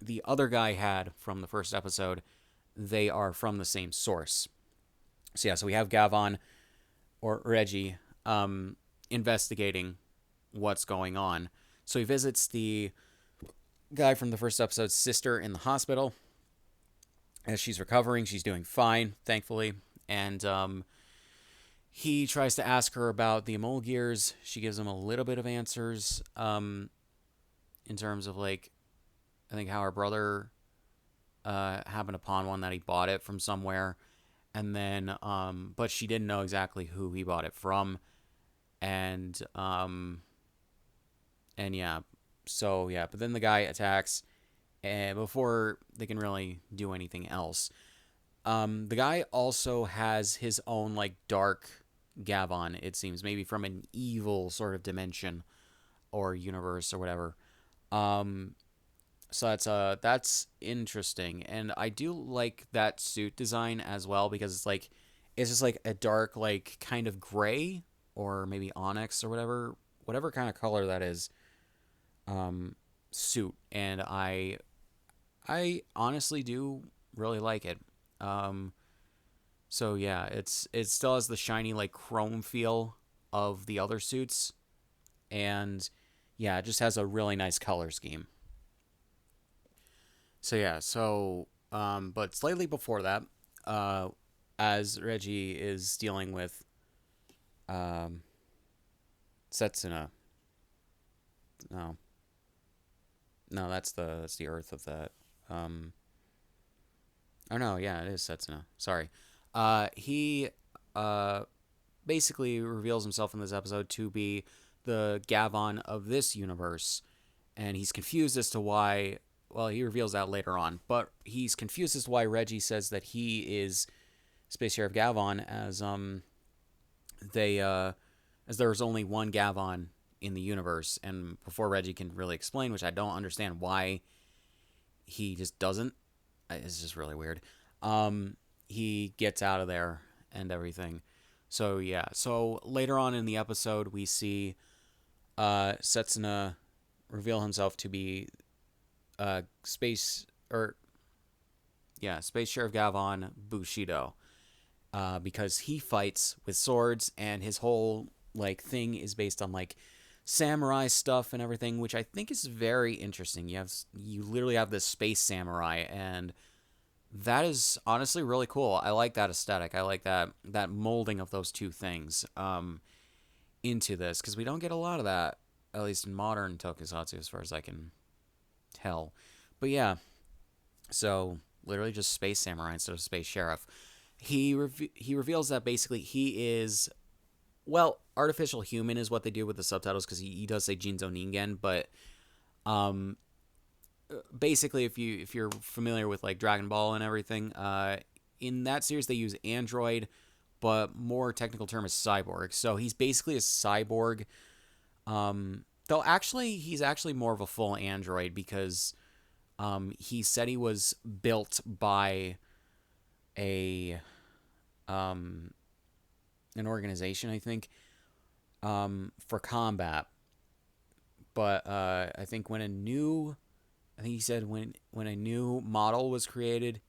the other guy had from the first episode, they are from the same source. So yeah, so we have Gavan or Reggie investigating what's going on. So he visits the guy from the first episode's sister in the hospital as she's recovering. She's doing fine, thankfully, and he tries to ask her about the Emulgears. She gives him a little bit of answers in terms of like, I think how her brother happened upon one, that he bought it from somewhere, and then but she didn't know exactly who he bought it from, and yeah, so yeah, but then the guy attacks, and before they can really do anything else, the guy also has his own like dark Gavan, it seems, maybe from an evil sort of dimension or universe or whatever. Um, so that's interesting, and I do like that suit design as well, because it's just like a dark like kind of gray or maybe onyx or whatever kind of color that is, suit, and I honestly do really like it. Um, so yeah, it still has the shiny like chrome feel of the other suits, and yeah, it just has a really nice color scheme. So yeah, but slightly before that, uh, as Reggie is dealing with um, Setsuna, no, no, that's the Earth of that. Um, oh no, yeah, it is Setsuna. Sorry, he uh basically reveals himself in this episode to be the Gavan of this universe, and he's confused as to why. Well, he reveals that later on, but he's confused as to why Reggie says that he is Space Sheriff Gavan, they as there's only one Gavan in the universe, and before Reggie can really explain, which I don't understand why he just doesn't. It's just really weird. He gets out of there and everything. So yeah. So later on in the episode, we see Setsuna reveal himself to be space or yeah, Space Sheriff Gavan Bushido, because he fights with swords, and his whole like thing is based on like samurai stuff and everything, which I think is very interesting. You literally have this space samurai, and that is honestly really cool. I like that aesthetic. I like that molding of those two things into this, because we don't get a lot of that, at least in modern tokusatsu, as far as I can tell. But yeah, so literally just space samurai instead of space sheriff. He reveals that basically he is, well, artificial human is what they do with the subtitles, because he does say Jinzo Ningen, but um basically if you're familiar with like Dragon Ball and everything, in that series they use android, but more technical term is cyborg. So he's basically a cyborg. Though actually he's actually more of a full android, because he said he was built by a um an organization, I think, for combat. But I think I think he said when a new model was created,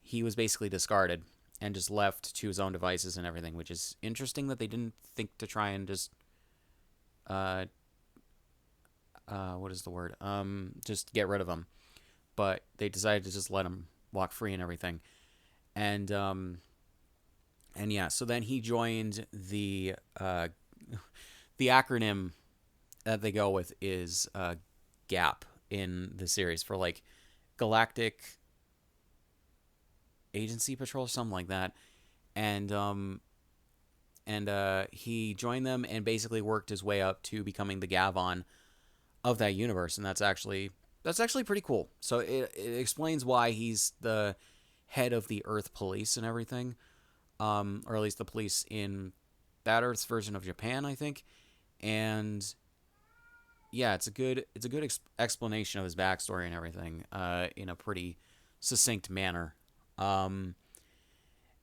he was basically discarded and just left to his own devices and everything, which is interesting that they didn't think to try and just uh what is the word? Just get rid of him. But they decided to just let him walk free and everything. And yeah, so then he joined the acronym that they go with is GAP in the series for like Galactic Agency Patrol, something like that. And he joined them and basically worked his way up to becoming the Gavan of that universe, and that's actually pretty cool. So it explains why he's the head of the Earth Police and everything, or at least the police in that Earth's version of Japan, I think. And yeah, it's a good explanation of his backstory and everything, in a pretty succinct manner. Um,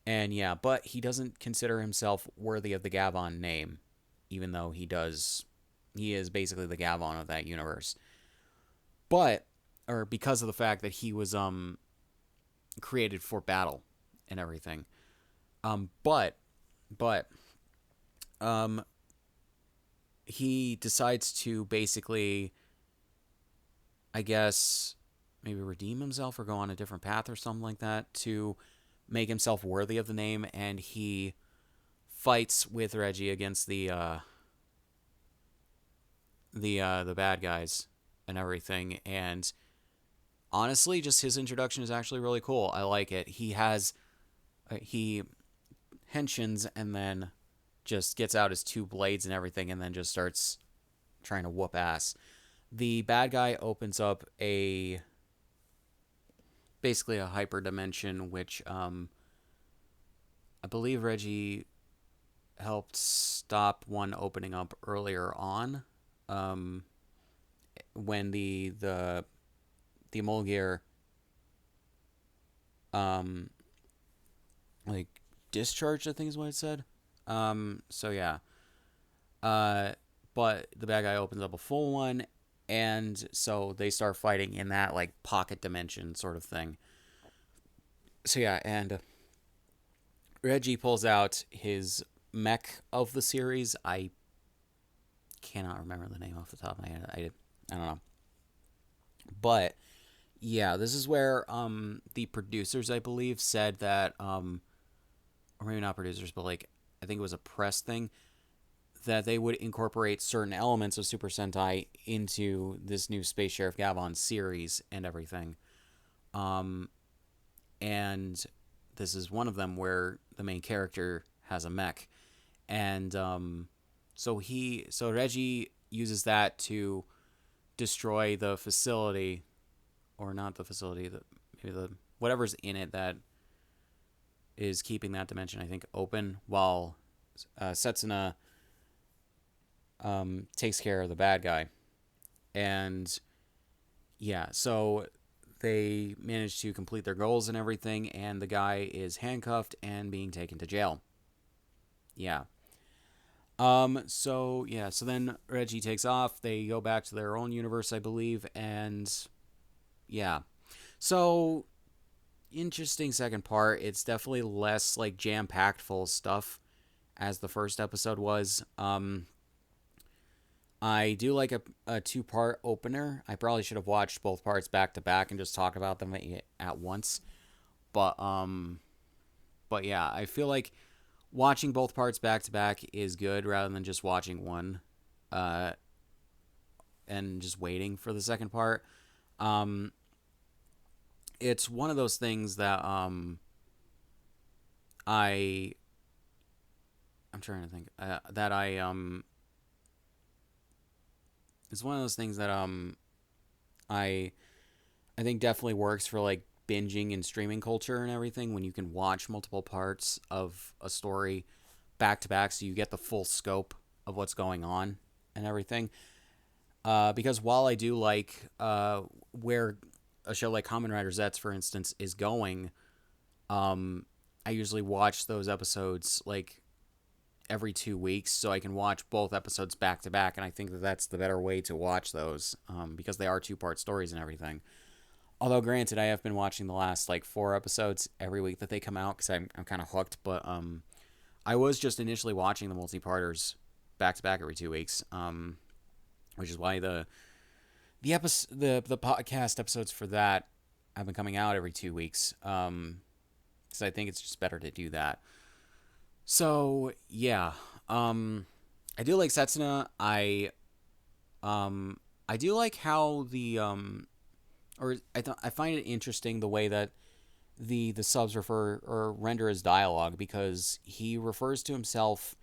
and yeah, but he doesn't consider himself worthy of the Gavan name, even though he does. He is basically the Gavan of that universe. But, or because of the fact that he was created for battle and everything. But um he decides to basically, I guess, maybe redeem himself or go on a different path or something like that to make himself worthy of the name, and he fights with Reggie against the bad guys and everything. And honestly, just his introduction is actually really cool. I like it. He henshins and then just gets out his two blades and everything, and then just starts trying to whoop ass. The bad guy opens up a basically a hyper dimension, which I believe Reggie helped stop one opening up earlier on, um, when the Mulgir um like discharged, I think is what it said. So yeah. Uh but the bad guy opens up a full one, and so they start fighting in that like pocket dimension sort of thing. So yeah, and Reggie pulls out his mech of the series. I cannot remember the name off the top of my head. I don't know. But yeah, this is where the producers, I believe, said that or maybe not producers, but like I think it was a press thing, that they would incorporate certain elements of Super Sentai into this new Space Sheriff Gavan series and everything. Um, and this is one of them where the main character has a mech, and so Reggie uses that to destroy the facility, or not the facility, maybe the whatever's in it that is keeping that dimension, I think, open, while Setsuna takes care of the bad guy. And yeah, so they manage to complete their goals and everything, and the guy is handcuffed and being taken to jail. Yeah. So yeah, so then Reggie takes off. They go back to their own universe, I believe, and yeah. So interesting second part. It's definitely less like jam packed full of stuff as the first episode was. I do like a two-part opener. I probably should have watched both parts back to back and just talk about them at once. But but yeah, I feel like watching both parts back to back is good rather than just watching one uh and just waiting for the second part. Um it's one of those things that I I'm trying to think that I it's one of those things that I I think definitely works for like binging and streaming culture and everything, when you can watch multiple parts of a story back to back, so you get the full scope of what's going on and everything. Because while I do like where a show like Kamen Rider Zets, for instance, is going, I usually watch those episodes like every 2 weeks, so I can watch both episodes back to back, and I think that that's the better way to watch those, because they are two-part stories and everything. Although, granted, I have been watching the last like 4 episodes every week that they come out, because I'm kind of hooked. But I was just initially watching the multi-parters back to back every 2 weeks, which is why the podcast episodes for that have been coming out every 2 weeks. Because I think it's just better to do that. So yeah, I do like Setsuna. I do like how I find it interesting the way that the subs refer or render his dialogue, because he refers to himself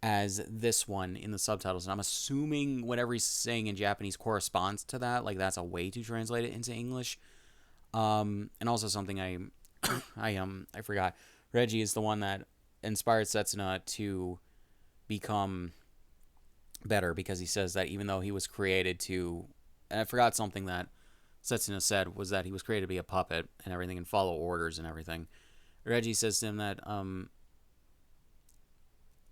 as this one in the subtitles, and I'm assuming whatever he's saying in Japanese corresponds to that. Like that's a way to translate it into English. And also something I forgot. Reggie is the one that inspired Setsuna to become better, because he says that even though he was created to, and I forgot something that Setsuna said was that he was created to be a puppet and everything and follow orders and everything. Reggie says to him that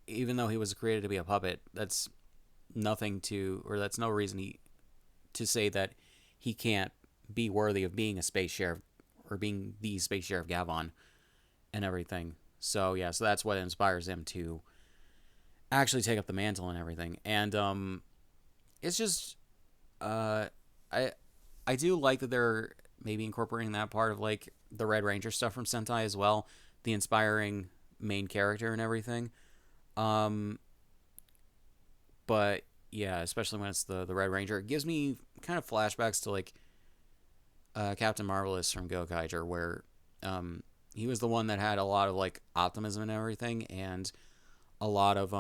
even though he was created to be a puppet, that's nothing to, or that's no reason to say that he can't be worthy of being a space sheriff or being the space sheriff Gavan and everything. So yeah, so that's what inspires him to actually take up the mantle and everything. And it's just I I do like that they're maybe incorporating that part of like the Red Ranger stuff from Sentai as well, the inspiring main character and everything. Um, but yeah, especially when it's the Red Ranger, it gives me kind of flashbacks to like Captain Marvelous from Gokaiger, where he was the one that had a lot of like optimism and everything, and a lot of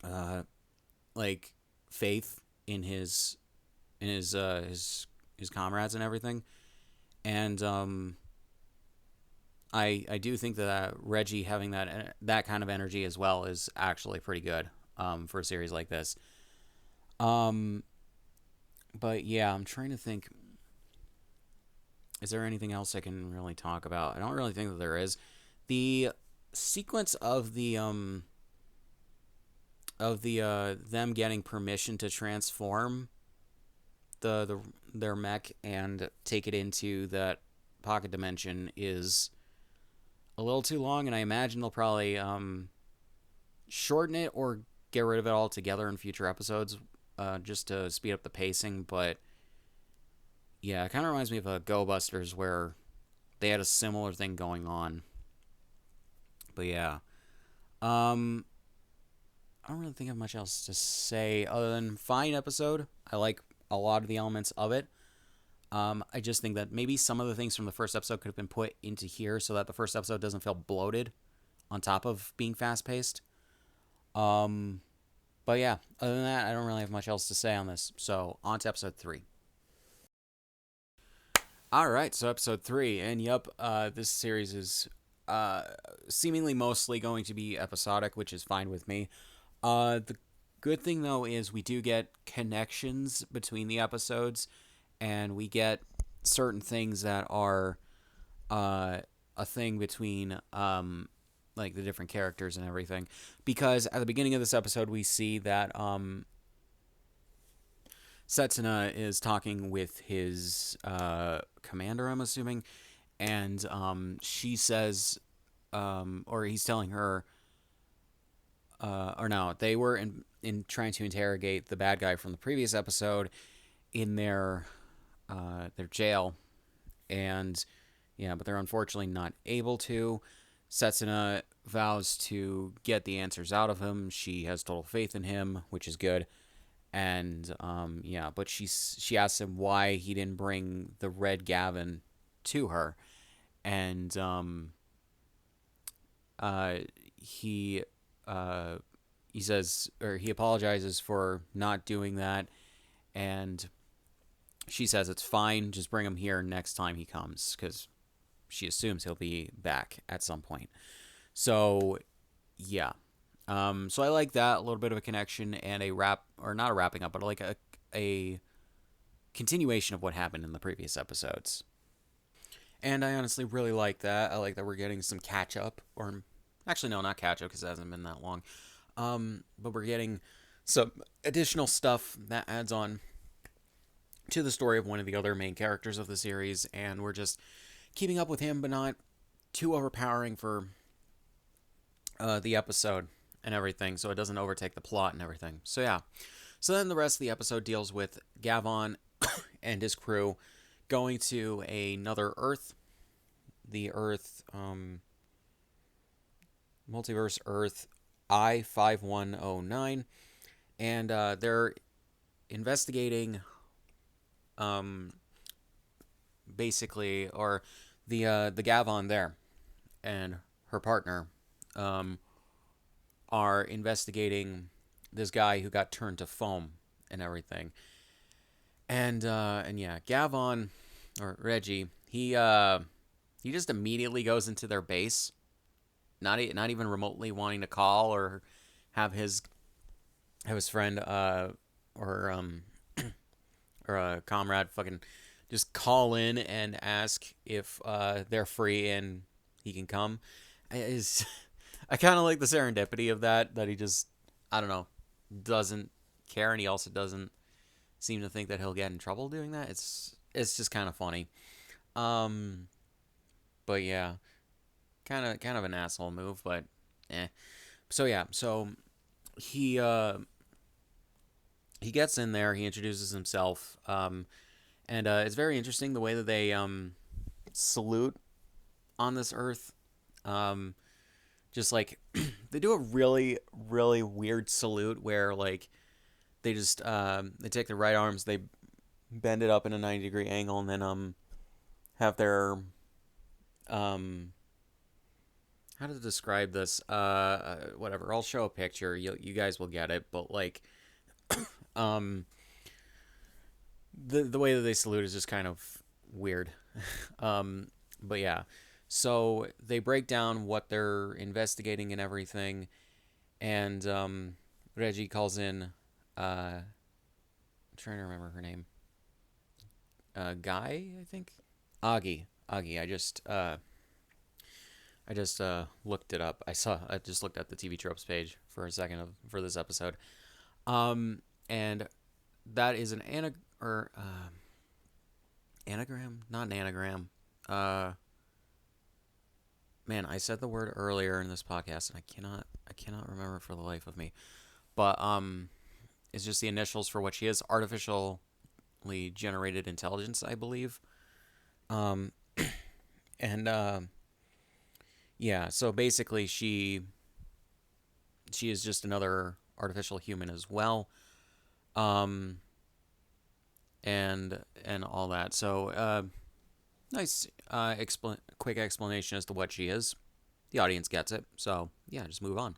uh, like faith in his comrades and everything. And I do think that Reggie having that kind of energy as well is actually pretty good for a series like this. Um, but yeah, I'm trying to think. Is there anything else I can really talk about? I don't really think that there is. The sequence of the them getting permission to transform the their mech and take it into that pocket dimension is a little too long, and I imagine they'll probably shorten it or get rid of it altogether in future episodes, just to speed up the pacing. But yeah, it kind of reminds me of Go Busters, where they had a similar thing going on. But yeah, um, I don't really think I have much else to say other than fine episode. I like a lot of the elements of it. I just think that maybe some of the things from the first episode could have been put into here so that the first episode doesn't feel bloated on top of being fast paced. Um, but yeah, other than that, I don't really have much else to say on this. So on to episode 3. All right, so episode 3, and yep, this series is uh, seemingly mostly going to be episodic, which is fine with me. The good thing though is we do get connections between the episodes, and we get certain things that are a thing between like the different characters and everything. Because at the beginning of this episode, we see that Setsuna is talking with his commander, I'm assuming, and she says, or he's telling her, or no, they were in trying to interrogate the bad guy from the previous episode in their jail, and yeah, but they're unfortunately not able to. Setsuna vows to get the answers out of him. She has total faith in him, which is good. And yeah, but she asks him why he didn't bring the red Gavan to her, and uh, he he says, or he apologizes for not doing that, and she says it's fine, just bring him here next time he comes, because she assumes he'll be back at some point. So yeah, so I like that, a little bit of a connection and a wrap, or not a wrapping up, but like a continuation of what happened in the previous episodes. And I honestly really like that. I like that we're getting some catch up, or actually no, not catch up because it hasn't been that long. But we're getting some additional stuff that adds on to the story of one of the other main characters of the series, and we're just keeping up with him, but not too overpowering for the episode and everything, so it doesn't overtake the plot and everything. So yeah, So then the rest of the episode deals with Gavan and his crew going to another Earth, the Earth, multiverse Earth I-5109, and they're investigating, um, basically, or the Gavan there and her partner, um, are investigating this guy who got turned to foam and everything. And yeah, Gavan or Reggie, he just immediately goes into their base, not even remotely wanting to call or have his friend or or a comrade fucking just call in and ask if they're free and he can come. Is I kind of like the serendipity of that he just, I don't know, doesn't care, and he also doesn't seem to think that he'll get in trouble doing that. It's just kind of funny. Um, but yeah, kind of an asshole move, but eh. So yeah, so he uh he gets in there, he introduces himself, and it's very interesting the way that they salute on this earth. Um, just like they do a really weird salute where like they take their right arms, they bend it up in a 90-degree angle, and then have their um how to describe this, whatever, I'll show a picture, you guys will get it, but like um the way that they salute is just kind of weird. um but yeah, so they break down what they're investigating and everything, and Reggie calls in, I'm trying to remember her name, Guy, I think. Augie. I just looked it up. I just looked at the TV tropes page for a second for this episode. And that is an anagram, not an anagram. Uh, Man, I said the word earlier in this podcast, and I cannot remember for the life of me. But it's just the initials for what she is: artificially generated intelligence, I believe. Um, and yeah, so basically she is just another artificial human as well. Um, and all that. So nice quick explanation as to what she is. The audience gets it. So yeah, just move on.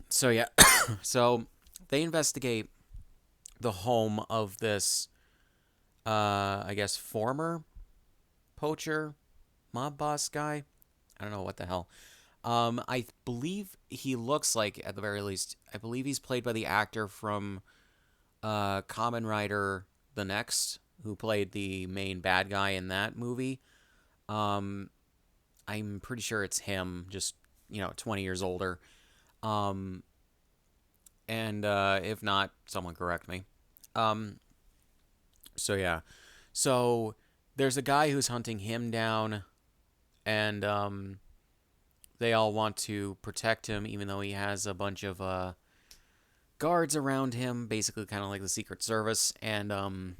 So yeah, so they investigate the home of this, I guess, former poacher, mob boss guy. I don't know what the hell. I believe he looks like, at the very least, I believe he's played by the actor from Kamen Rider the Next, who played the main bad guy in that movie. Um, I'm pretty sure it's him, just 20 years older. Um, and if not, someone correct me. Um, so yeah, so there's a guy who's hunting him down, and they all want to protect him, even though he has a bunch of guards around him, basically kind of like the Secret Service. And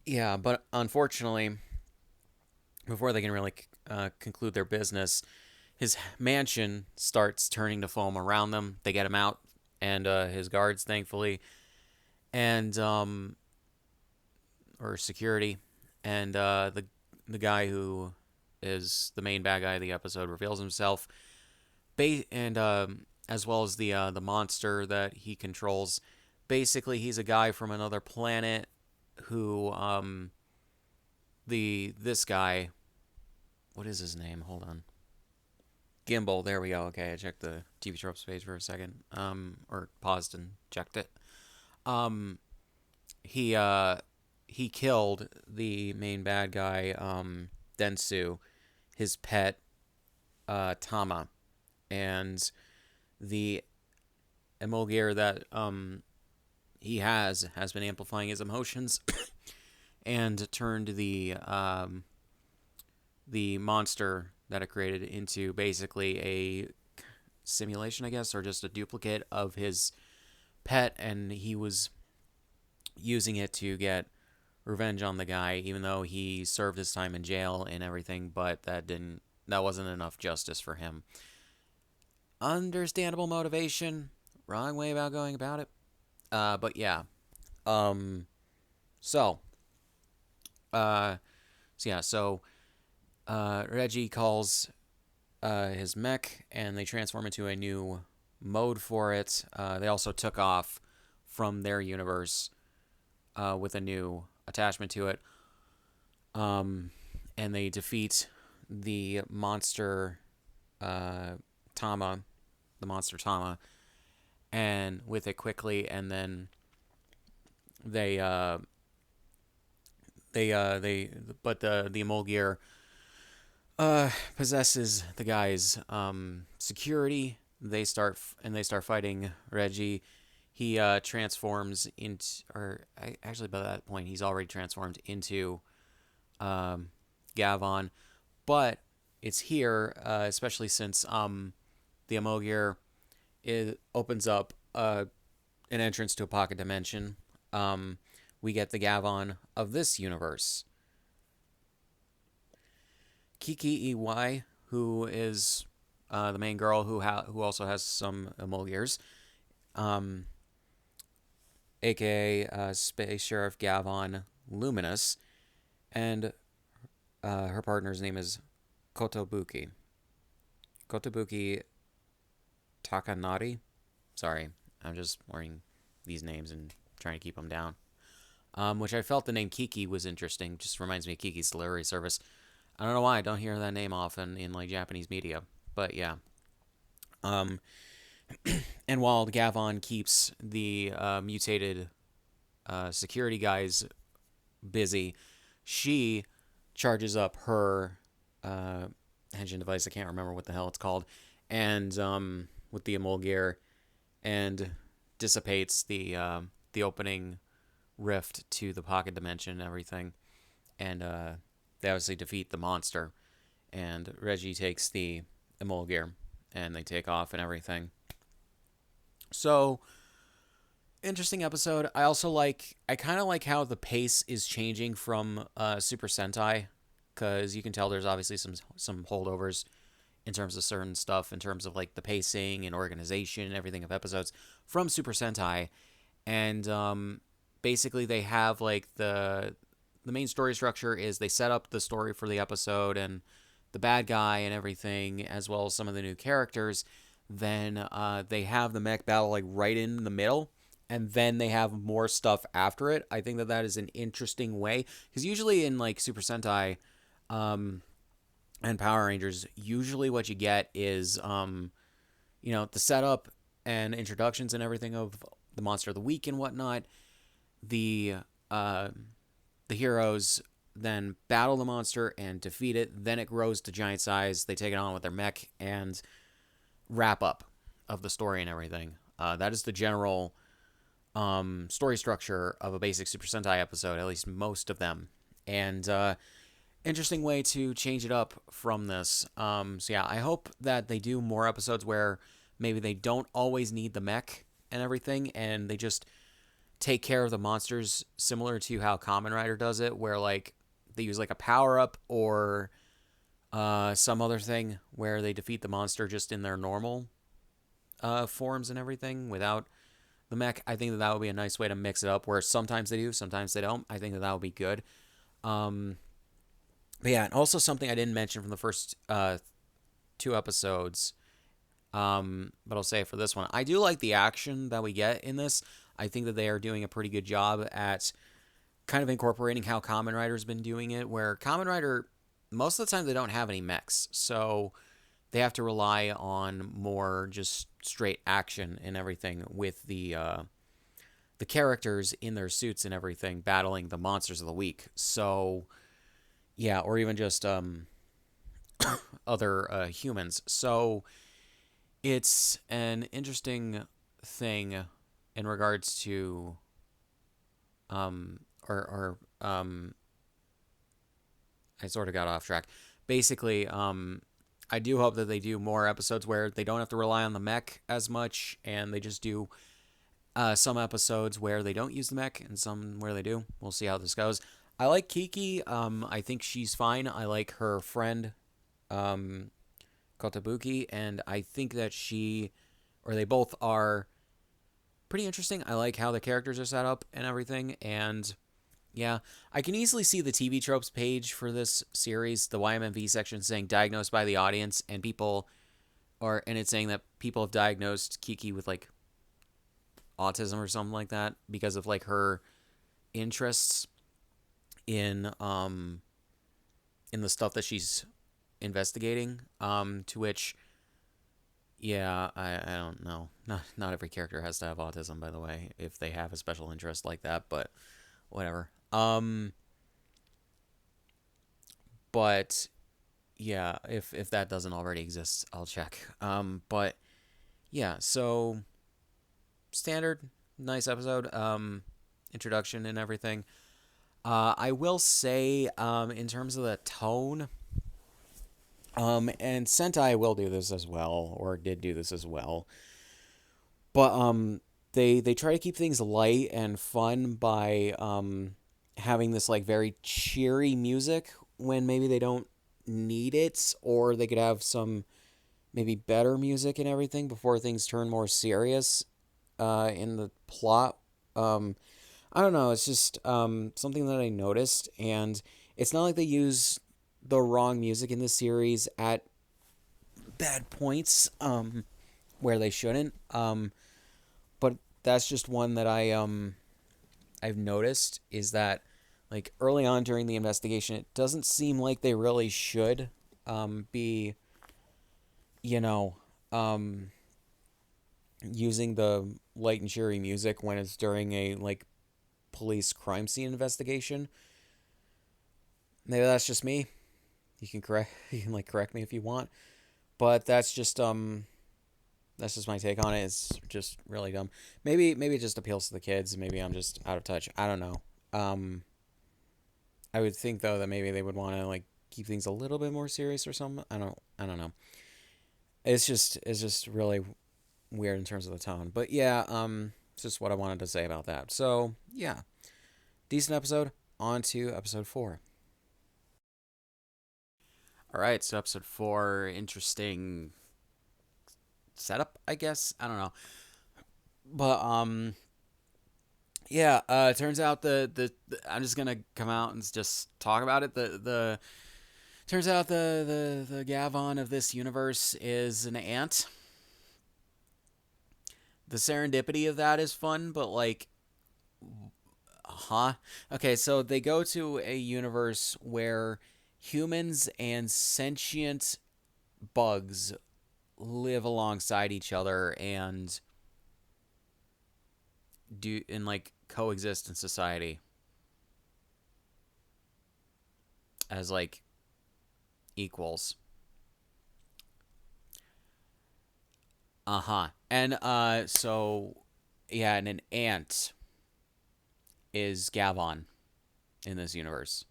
yeah, but unfortunately, before they can really conclude their business, his mansion starts turning to foam around them. They get him out, and his guards, thankfully, and or security, and the guy who is the main bad guy of the episode reveals himself, and as well as the monster that he controls. Basically, he's a guy from another planet who this guy, what is his name? Hold on. Gimbal. There we go. Okay, I checked the TV tropes page for a second. Or paused and checked it. Um, he he killed the main bad guy, Densu, his pet, Tama, and the emulgator that he has been amplifying his emotions and turned the monster that it created into basically a simulation, I guess, or just a duplicate of his pet, and he was using it to get revenge on the guy, even though he served his time in jail and everything. But that wasn't enough justice for him. Understandable motivation. Wrong way about going about it. But yeah. Um. So. Uh. So yeah. So. Reggie calls his mech, and they transform into a new mode for it. They also took off from their universe with a new attachment to it. And they defeat the monster Tama, the monster Tama, and with it quickly, and then they but the Emulgear possesses the guy's security. They start fighting Reggie. He transforms into, actually by that point he's already transformed into Gavan, but it's here, especially since the Emulgear opens up an entrance to a pocket dimension. We get the Gavan of this universe. Kiki EY, who is the main girl who also has some Emulgears, aka Space Sheriff Gavan Luminous, and her partner's name is Kotobuki. Kotobuki Takanari. Sorry, I'm just learning these names and trying to keep them down. Which I felt the name Kiki was interesting. Just reminds me of Kiki's Delivery Service. I don't know why I don't hear that name often in like Japanese media, but yeah. And while Gavan keeps the mutated security guys busy, she charges up her engine device. I can't remember what the hell it's called, and with the Emulgear, and dissipates the opening rift to the pocket dimension and everything, and they obviously defeat the monster, and Reggie takes the Emulgear, and they take off and everything. So, interesting episode. I kind of like how the pace is changing from Super Sentai, because you can tell there's obviously some holdovers in terms of certain stuff, in terms of like the pacing and organization and everything of episodes from Super Sentai, and basically they have like the main story structure is they set up the story for the episode and the bad guy and everything, as well as some of the new characters. Then they have the mech battle like right in the middle, and then they have more stuff after it. I think that is an interesting way, because usually in like Super Sentai and Power Rangers, usually what you get is the setup and introductions and everything of the monster of the week and whatnot. The heroes then battle the monster and defeat it. Then it grows to giant size. They take it on with their mech and wrap up of the story and everything. That is the general story structure of a basic Super Sentai episode, at least most of them. And interesting way to change it up from this. So yeah, I hope that they do more episodes where maybe they don't always need the mech and everything, and they just take care of the monsters similar to how Kamen Rider does it, where like they use like a power-up or some other thing where they defeat the monster just in their normal forms and everything without the mech. I think that would be a nice way to mix it up, where sometimes they do, sometimes they don't. I think that would be good. But yeah, and also something I didn't mention from the first 2 episodes, but I'll say it for this one. I do like the action that we get in this. I think that they are doing a pretty good job at kind of incorporating how Kamen Rider's been doing it, where Kamen Rider, most of the time they don't have any mechs, so they have to rely on more just straight action and everything with the characters in their suits and everything battling the monsters of the week. So yeah, or even just other humans. So it's an interesting thing in regards to I sort of got off track. Basically, I do hope that they do more episodes where they don't have to rely on the mech as much, and they just do Some episodes where they don't use the mech and some where they do. We'll see how this goes. I like Kiki. I think she's fine. I like her friend, um, Kotobuki, and I think that they both are pretty interesting. I like how the characters are set up and everything. And yeah, I can easily see the TV tropes page for this series, the YMMV section saying diagnosed by the audience, and and it's saying that people have diagnosed Kiki with like autism or something like that because of like her interests in in the stuff that she's investigating. To which, yeah, I don't know. Not every character has to have autism, by the way, if they have a special interest like that. But whatever. But yeah, if that doesn't already exist, I'll check. But yeah, so standard, nice episode. Introduction and everything. I will say, in terms of the tone, and Sentai will do this as well, or did do this as well, but they try to keep things light and fun by having this like very cheery music when maybe they don't need it, or they could have some maybe better music and everything before things turn more serious in the plot. I don't know. It's just something that I noticed, and it's not like they use the wrong music in the series at bad points where they shouldn't. But that's just one that I've noticed is that like early on during the investigation, it doesn't seem like they really should be, you know, using the light and cheery music when it's during a like police crime scene investigation. Maybe that's just me. You can correct you can like correct me if you want, but that's just my take on it. It's just really dumb. Maybe it just appeals to the kids. Maybe I'm just out of touch. I don't know. Um, I would think though that maybe they would want to like keep things a little bit more serious or something. I don't know. It's just really weird in terms of the tone. But yeah, it's just what I wanted to say about that. So yeah, decent episode. On to episode 4. All right, so episode 4, interesting setup, I guess. I don't know, but yeah. It turns out I'm just gonna come out and just talk about it. The turns out the Gavan of this universe is an ant. The serendipity of that is fun, but like, huh? Okay, so they go to a universe where humans and sentient bugs live alongside each other and do and like coexist in society as like equals. Uh-huh. And so yeah, and an ant is Gavan in this universe.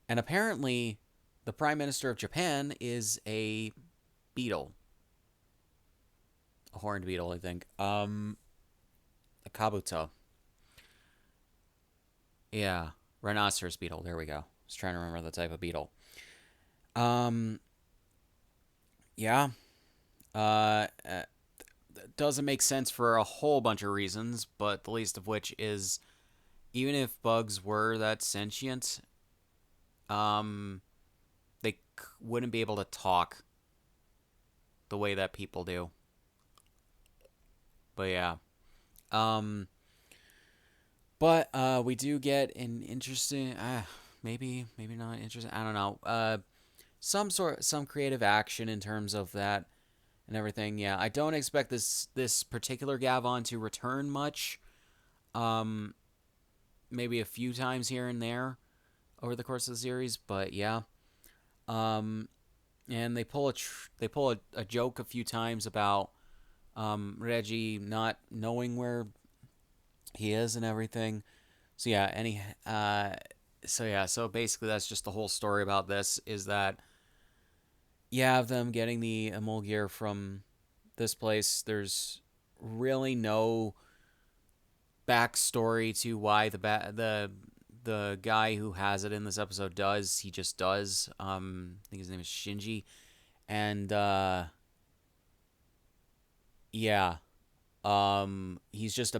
And apparently the Prime Minister of Japan is a beetle. A horned beetle, I think. A kabuto. Yeah. Rhinoceros beetle. There we go. I was trying to remember the type of beetle. Um yeah. Uh, doesn't make sense for a whole bunch of reasons, but the least of which is even if bugs were that sentient, um, they wouldn't be able to talk the way that people do. But yeah, um, but we do get an interesting, maybe not interesting. I don't know. Some creative action in terms of that and everything. Yeah, I don't expect this particular Gavan to return much. Um, maybe a few times here and there over the course of the series, but yeah. Um, and they pull a joke a few times about Reggie not knowing where he is and everything. So yeah, so basically that's just the whole story about this is that you have them getting the Emulgear from this place. There's really no backstory to why the guy who has it in this episode does. He just does. I think his name is Shinji, and yeah, he's just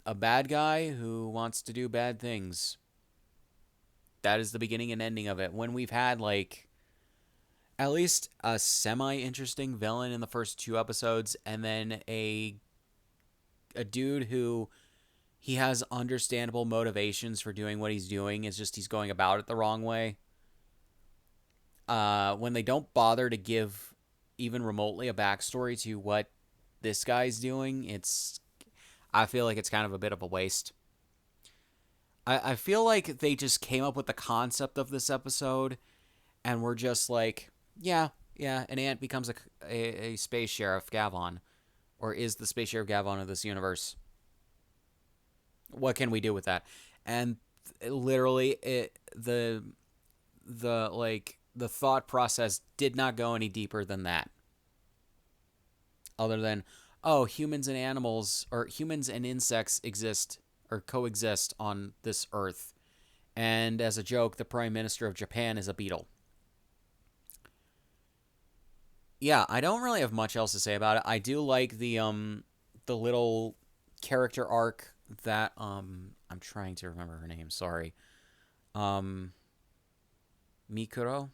a bad guy who wants to do bad things. That is the beginning and ending of it. When we've had like at least a semi interesting villain in the first two episodes, and then a dude who he has understandable motivations for doing what he's doing. It's just he's going about it the wrong way. When they don't bother to give even remotely a backstory to what this guy's doing, I feel like it's kind of a bit of a waste. I feel like they just came up with the concept of this episode and were just like, yeah, an ant becomes a space sheriff Gavan, or is the space sheriff Gavan of this universe. What can we do with that? And literally, the thought process did not go any deeper than that. Other than, oh, humans and animals, or humans and insects exist or coexist on this earth. And as a joke, the Prime Minister of Japan is a beetle. Yeah, I don't really have much else to say about it. I do like the little character arc that I'm trying to remember her name, sorry. Um Mikuro?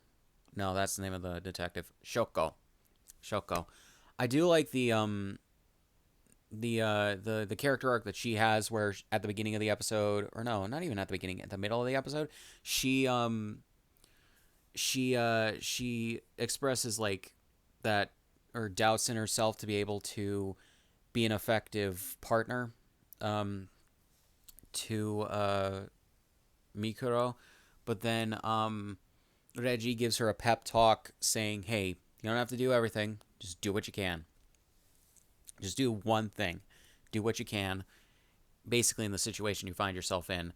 No, that's the name of the detective. Shoko. I do like the character arc that she has, where at the beginning of the episode, or no, not even at the beginning, at the middle of the episode, she she expresses like that, or doubts in herself to be able to be an effective partner um to Mikuro, but then Reggie gives her a pep talk saying, "Hey, you don't have to do everything. Just do what you can. Just do one thing. Do what you can." Basically, in the situation you find yourself in,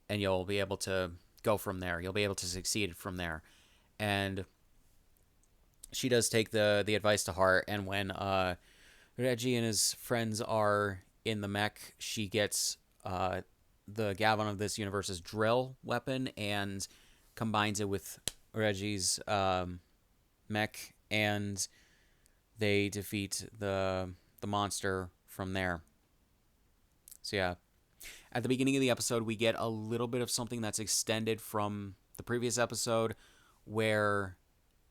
and you'll be able to go from there. You'll be able to succeed from there. And she does take the advice to heart. And when Reggie and his friends are in the mech, she gets the Gavan of this universe's drill weapon and combines it with Reggie's mech, and they defeat the monster from there. So yeah, at the beginning of the episode, we get a little bit of something that's extended from the previous episode, where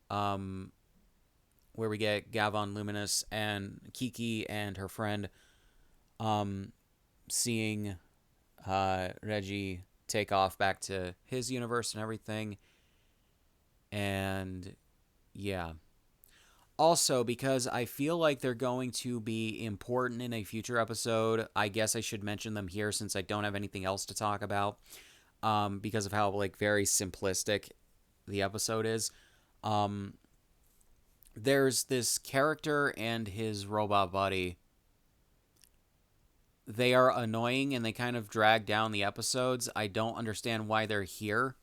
um where we get Gavan Luminous and Kiki and her friend seeing Reggie take off back to his universe and everything. And yeah. Also, because I feel like they're going to be important in a future episode, I guess I should mention them here since I don't have anything else to talk about. Because of how like very simplistic the episode is. There's this character and his robot buddy. They are annoying and they kind of drag down the episodes. I don't understand why they're here.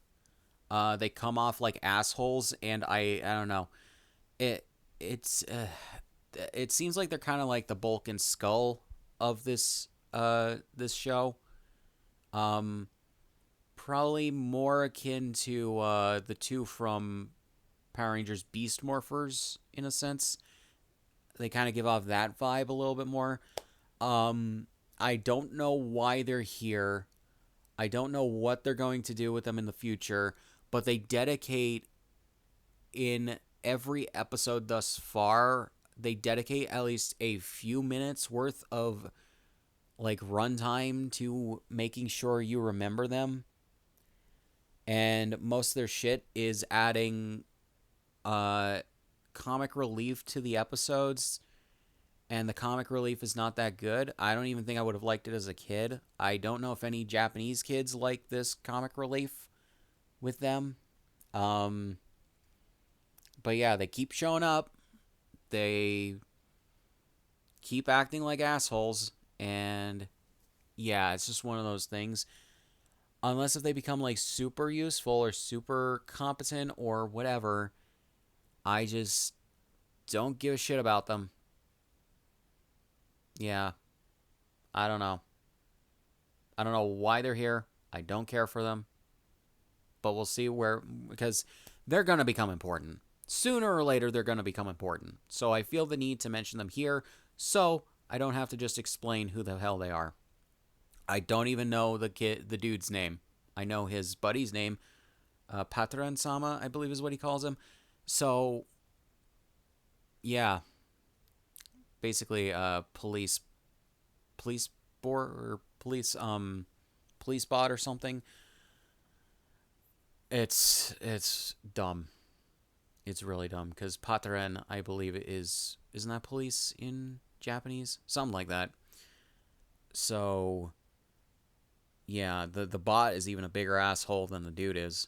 They come off like assholes, and I don't know. It it's it seems like they're kind of like the bulk and skull of this show. Um, Probably more akin to the two from Power Rangers Beast Morphers in a sense. They kind of give off that vibe a little bit more. Um, I don't know why they're here. I don't know what they're going to do with them in the future, but they dedicate in every episode thus far, they dedicate at least a few minutes worth of like runtime to making sure you remember them. And most of their shit is adding comic relief to the episodes, and the comic relief is not that good. I don't even think I would have liked it as a kid. I don't know if any Japanese kids like this comic relief with them. Um, but yeah, they keep showing up. They keep acting like assholes, and yeah, it's just one of those things. Unless if they become like super useful or super competent or whatever, I just don't give a shit about them. Yeah, I don't know. I don't know why they're here. I don't care for them, but we'll see where, because they're going to become important. Sooner or later, they're going to become important. So I feel the need to mention them here so I don't have to just explain who the hell they are. I don't even know the dude's name. I know his buddy's name, Patran Sama, I believe is what he calls him. So, yeah, basically, police board or police bot or something. It's dumb. It's really dumb because Pataren, I believe, isn't that police in Japanese, something like that. So yeah, the bot is even a bigger asshole than the dude is.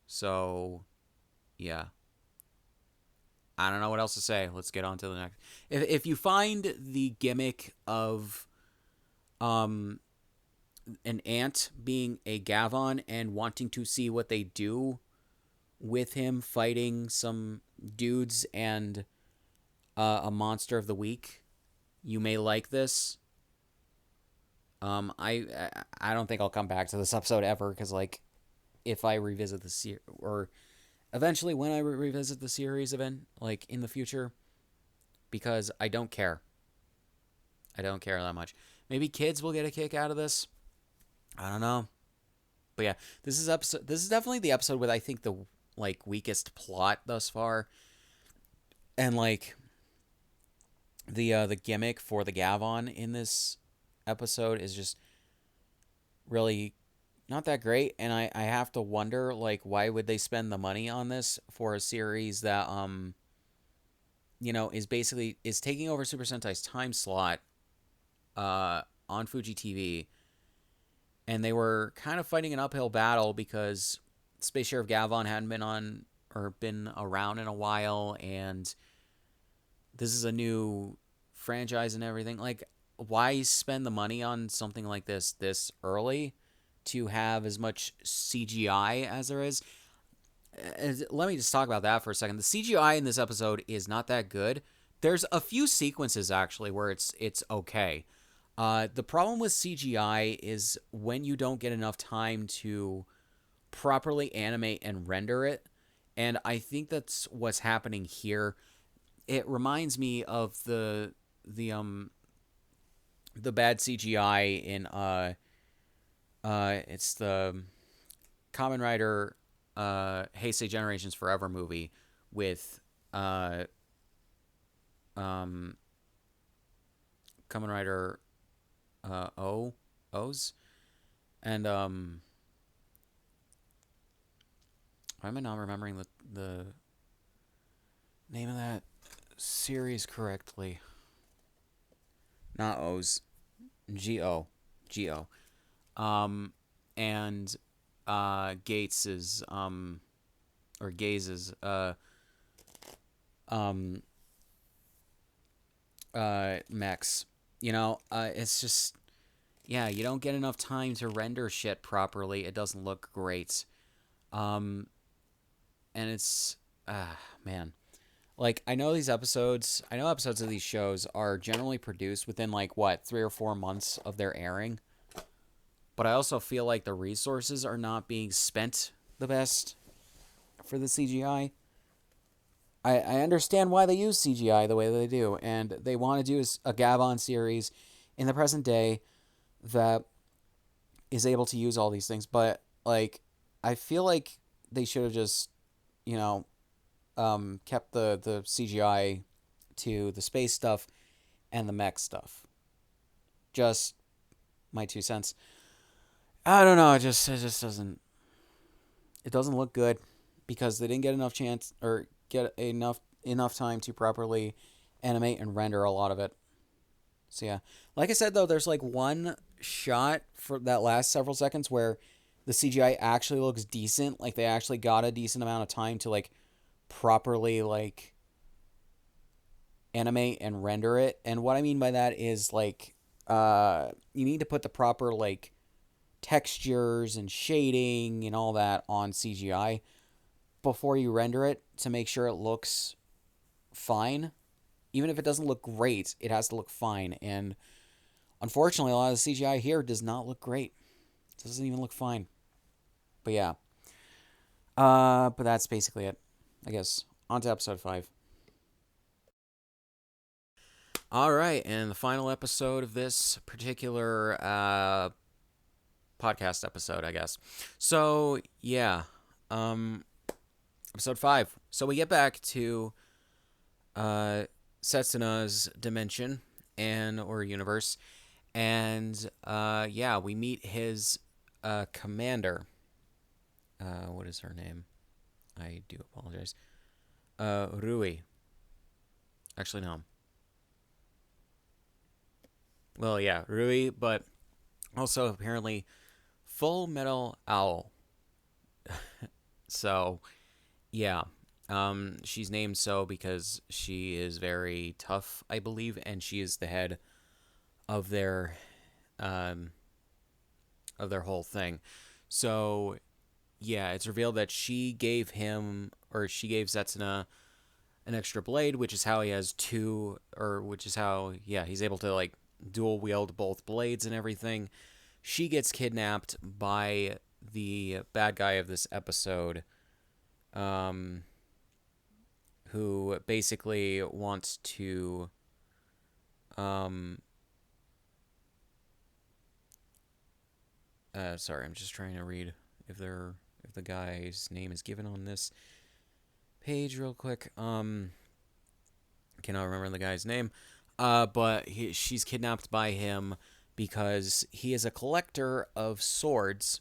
So yeah, I don't know what else to say. Let's get on to the next. If you find the gimmick of um an ant being a Gavan and wanting to see what they do with him fighting some dudes and a monster of the week, you may like this. I don't think I'll come back to this episode ever because like if I revisit the series or eventually when I revisit the series event like in the future because I don't care. I don't care that much. Maybe kids will get a kick out of this. I don't know. But yeah, this is definitely the episode with I think the like weakest plot thus far. And like the gimmick for the Gavan in this episode is just really not that great, and I have to wonder like why would they spend the money on this for a series that is basically is taking over Super Sentai time slot on Fuji TV, and they were kind of fighting an uphill battle because Space Sheriff Gavan hadn't been on or been around in a while, and this is a new franchise and everything. Like, why spend the money on something like this early to have as much CGI as there is? Let me just talk about that for a second. The CGI in this episode is not that good. There's a few sequences actually where it's okay. The problem with CGI is when you don't get enough time to properly animate and render it, and I think that's what's happening here. It reminds me of the the bad CGI in it's the Kamen Rider Heisei Generations Forever movie with um Kamen Rider O's and why am I not remembering the name of that series correctly? Not O's, Go. Um, and Gates is or Gaze is um mechs. It's just yeah, you don't get enough time to render shit properly. It doesn't look great. Um, and it's man. Like I know episodes of these shows are generally produced within like what, 3 or 4 months of their airing. But I also feel like the resources are not being spent the best for the CGI. I understand why they use CGI the way that they do, and they want to do a Gavan series in the present day that is able to use all these things. But like, I feel like they should have just, you know, kept the CGI to the space stuff and the mech stuff. Just my 2 cents. I don't know. It just doesn't look good because they didn't get enough chance or get enough time to properly animate and render a lot of it. So yeah, like I said though, there's like one shot for that last several seconds where the CGI actually looks decent. Like they actually got a decent amount of time to like properly like animate and render it. And what I mean by that is like you need to put the proper like textures and shading and all that on CGI before you render it to make sure it looks fine. Even if it doesn't look great, it has to look fine. And unfortunately, a lot of the CGI here does not look great. It doesn't even look fine. But yeah. But that's basically it, I guess. On to episode 5. All right, and the final episode of this particular podcast episode, I guess. So, yeah. Um, episode 5. So we get back to uh, Setsuna's dimension and or universe, and yeah, we meet his commander. What is her name? I do apologize. Rui. Actually, no. Well, yeah, Rui, but also apparently Full Metal Owl. So, yeah. She's named so because she is very tough, I believe, and she is the head of um their whole thing. So, yeah, it's revealed that she gave him or she gave Setsuna an extra blade, which is how he has two, or which is how, yeah, he's able to like dual wield both blades and everything. She gets kidnapped by the bad guy of this episode, um, who basically wants to, um, sorry, I'm just trying to read if the guy's name is given on this page real quick. Cannot remember the guy's name. But she's kidnapped by him because he is a collector of swords,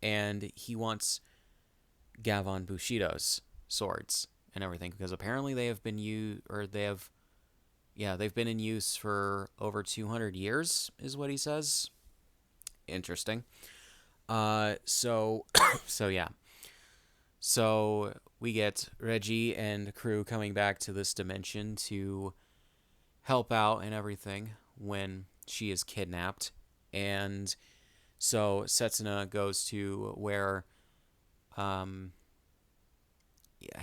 and he wants Gavan Bushido's swords and everything because apparently they have been used, or they have, yeah, they've been in use for over 200 years, is what he says. Interesting. So, so yeah. So we get Reggie and crew coming back to this dimension to help out and everything when she is kidnapped. And so Setsuna goes to where I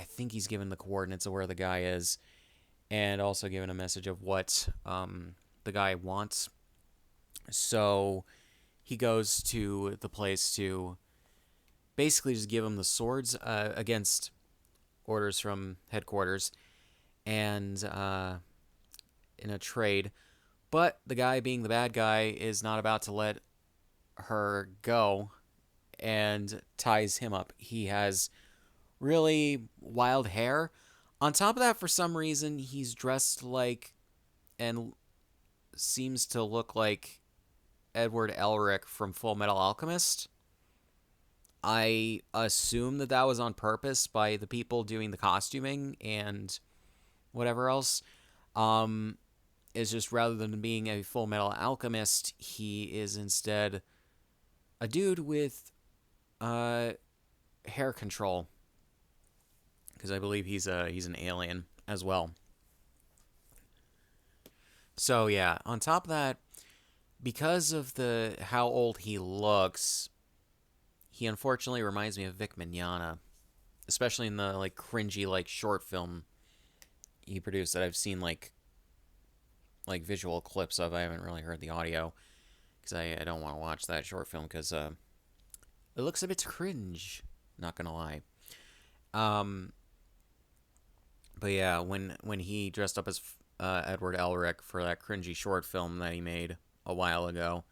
think he's given the coordinates of where the guy is, and also given a message of what the guy wants. So he goes to the place to basically just give him the swords against orders from headquarters, and in a trade. But the guy, being the bad guy, is not about to let her go and ties him up. He has really wild hair. On top of that, for some reason, he's dressed like and seems to look like Edward Elric from Full Metal Alchemist. I assume that that was on purpose by the people doing the costuming and whatever else. Is just rather than being a Full Metal Alchemist, he is instead a dude with hair control, because I believe he's an alien as well. So yeah, on top of that, because of the how old he looks, he unfortunately reminds me of Vic Mignogna, especially in the like cringy like short film he produced that I've seen like visual clips of. I haven't really heard the audio because I don't want to watch that short film because it looks a bit cringe. Not gonna lie. Um, but yeah, when he dressed up as Edward Elric for that cringy short film that he made a while ago,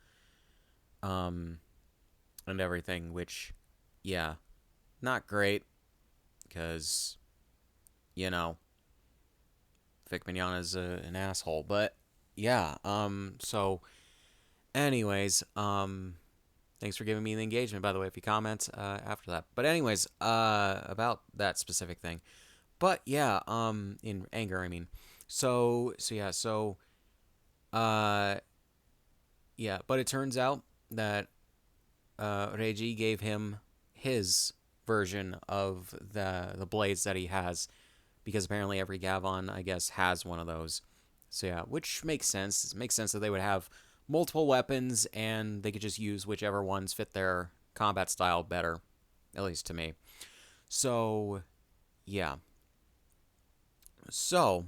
um, and everything, which, yeah, not great because, you know, Vic Mignogna's an asshole. But yeah, so anyways, thanks for giving me the engagement, by the way, if you comment after that. But anyways, about that specific thing. But yeah, in anger, I mean. So uh yeah, but it turns out that Reiji gave him his version of the blades that he has, because apparently every Gavan, I guess, has one of those. So yeah, which makes sense. It makes sense that they would have multiple weapons and they could just use whichever ones fit their combat style better, at least to me. So yeah. So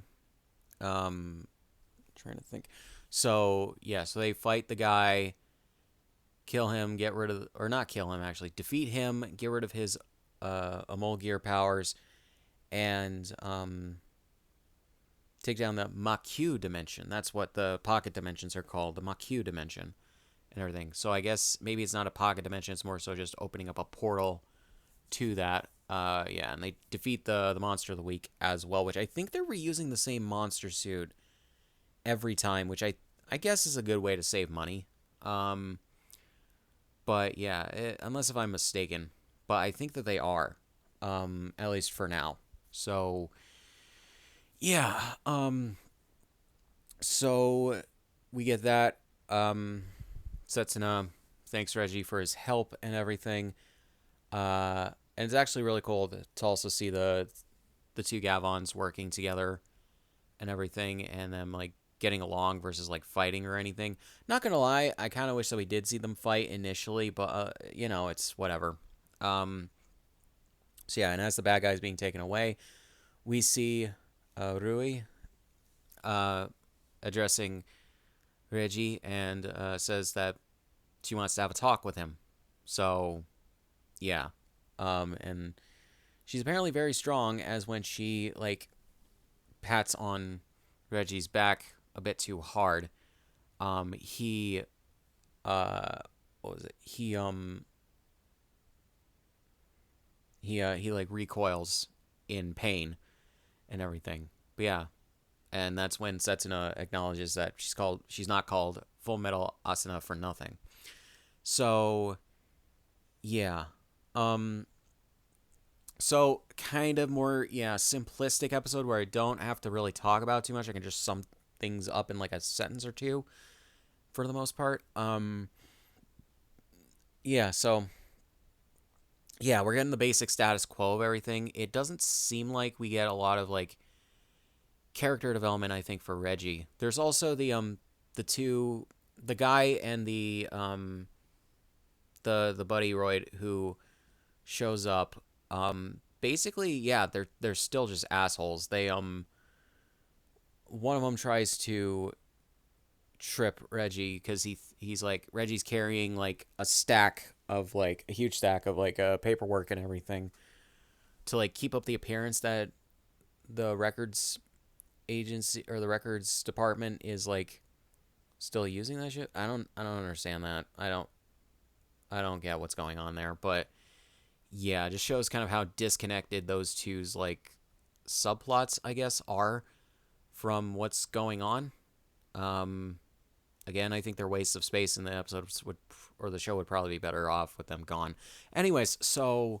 Trying to think. So yeah, so they fight the guy, kill him, get rid of, or not kill him actually, defeat him, get rid of his Emulgear powers, and take down the Maku dimension. That's what the pocket dimensions are called, the Maku dimension and everything. So I guess maybe it's not a pocket dimension, it's more so just opening up a portal to that. Yeah, and they defeat the monster of the week as well, which I think they're reusing the same monster suit every time, which I guess is a good way to save money. Um, but yeah, unless if I'm mistaken, but I think that they are, at least for now. So yeah, so we get that. Setsuna thanks Reggie for his help and everything. And it's actually really cool to also see the two Gavons working together and everything, and them like getting along versus like fighting or anything. Not gonna lie, I kind of wish that we did see them fight initially, but it's whatever. Um, so yeah, and as the bad guy is being taken away, we see Rui uh, addressing Reggie and says that she wants to have a talk with him. So yeah, and she's apparently very strong, as when she like pats on Reggie's back a bit too hard, he what was it? He like recoils in pain and everything. But yeah, and that's when Setsuna acknowledges that she's not called Full Metal Asuna for nothing. So yeah, um, so kind of more simplistic episode where I don't have to really talk about too much. I can just sum things up in like a sentence or two for the most part. Yeah, so yeah, we're getting the basic status quo of everything. It doesn't seem like we get a lot of like character development, I think, for Reggie. There's also the two, the guy and the buddy Royd who shows up. Basically, yeah, they're still just assholes. They one of them tries to trip Reggie because he's like, Reggie's carrying like a stack of like a huge stack of like paperwork and everything to like keep up the appearance that the records agency or the records department is like still using that shit. I don't understand that. I don't get what's going on there, but yeah, it just shows kind of how disconnected those two's like subplots, I guess, are from what's going on. Um, Again, I think their waste of space in the episodes would, or the show would probably be better off with them gone. Anyways, so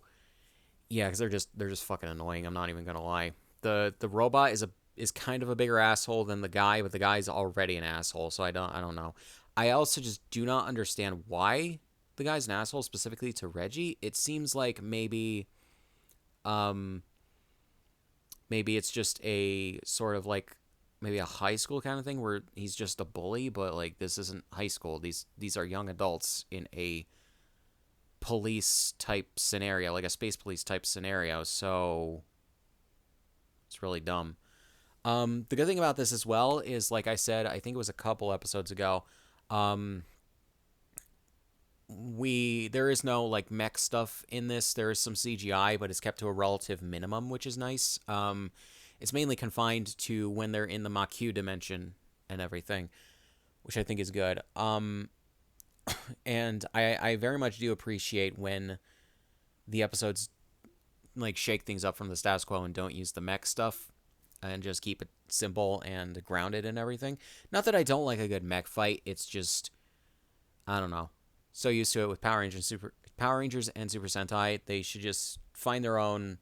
yeah, because they're just fucking annoying. I'm not even gonna lie. The robot is kind of a bigger asshole than the guy, but the guy's already an asshole. So I don't know. I also just do not understand why the guy's an asshole specifically to Reggie. It seems like um maybe it's just a sort of like maybe a high school kind of thing where he's just a bully, but like this isn't high school. These are young adults in a police type scenario, like a space police type scenario. So it's really dumb. The good thing about this as well is, like I said, I think it was a couple episodes ago. Um, there is no like mech stuff in this. There is some CGI, but it's kept to a relative minimum, which is nice. It's mainly confined to when they're in the Maku dimension and everything, which I think is good. And I very much do appreciate when the episodes like shake things up from the status quo and don't use the mech stuff and just keep it simple and grounded and everything. Not that I don't like a good mech fight. It's just I don't know. So used to it with Power Rangers and Super Sentai, they should just find their own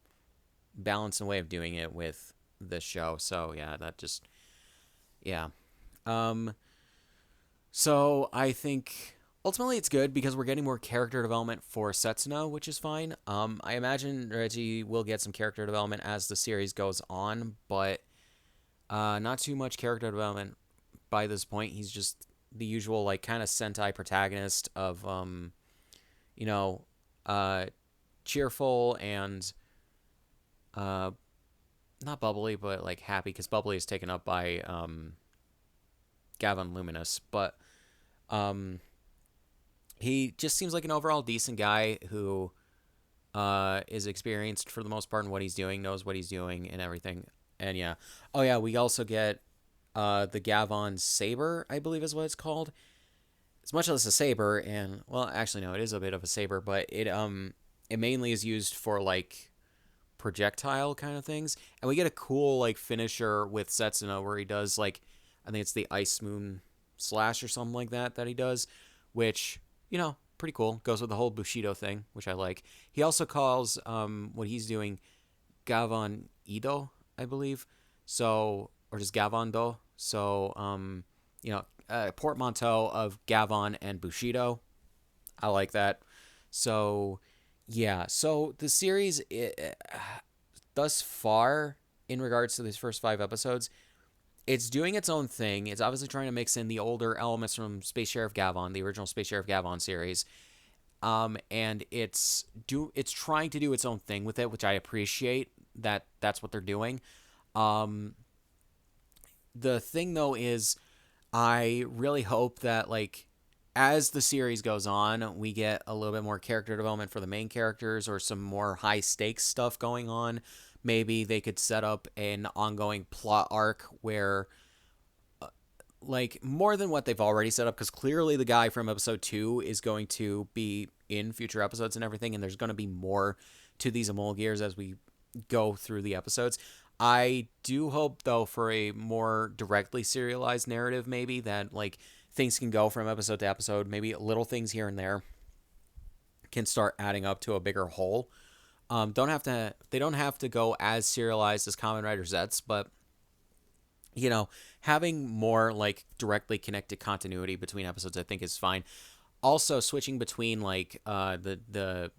balance and way of doing it with this show. So yeah, that just yeah. Um so I think ultimately it's good because we're getting more character development for Setsuna, which is fine. I imagine Reggie will get some character development as the series goes on, but not too much character development by this point. He's just the usual like kind of Sentai protagonist of you know, uh cheerful and uh not bubbly, but like happy because bubbly is taken up by Gavan Luminous. But um, he just seems like an overall decent guy who is experienced for the most part in what he's doing, knows what he's doing, and everything. And yeah, oh yeah, we also get the Gavan Saber, I believe is what it's called. It's much less a saber, and well, actually no, it is a bit of a saber, but it mainly is used for like projectile kind of things. And we get a cool like finisher with Setsuna where he does like I think it's the Ice Moon slash or something like that he does, which pretty cool. Goes with the whole Bushido thing, which I like. He also calls what he's doing Gavan Ido, I believe. So or just Gavan Do. So portmanteau of Gavan and Bushido. I like that. So yeah, so the series thus far in regards to these first 5 episodes, it's doing its own thing. It's obviously trying to mix in the older elements from Space Sheriff Gavan, the original Space Sheriff Gavan series, and it's trying to do its own thing with it, which I appreciate. That's what they're doing. Um, the thing though is, I really hope that like as the series goes on, we get a little bit more character development for the main characters or some more high stakes stuff going on. Maybe they could set up an ongoing plot arc where like more than what they've already set up because clearly the guy from episode 2 is going to be in future episodes and everything, and there's going to be more to these Amol Gears as we go through the episodes. I do hope though for a more directly serialized narrative, maybe that like things can go from episode to episode, maybe little things here and there can start adding up to a bigger whole. They don't have to go as serialized as Kamen Rider Zets, but having more like directly connected continuity between episodes I think is fine. Also switching between like the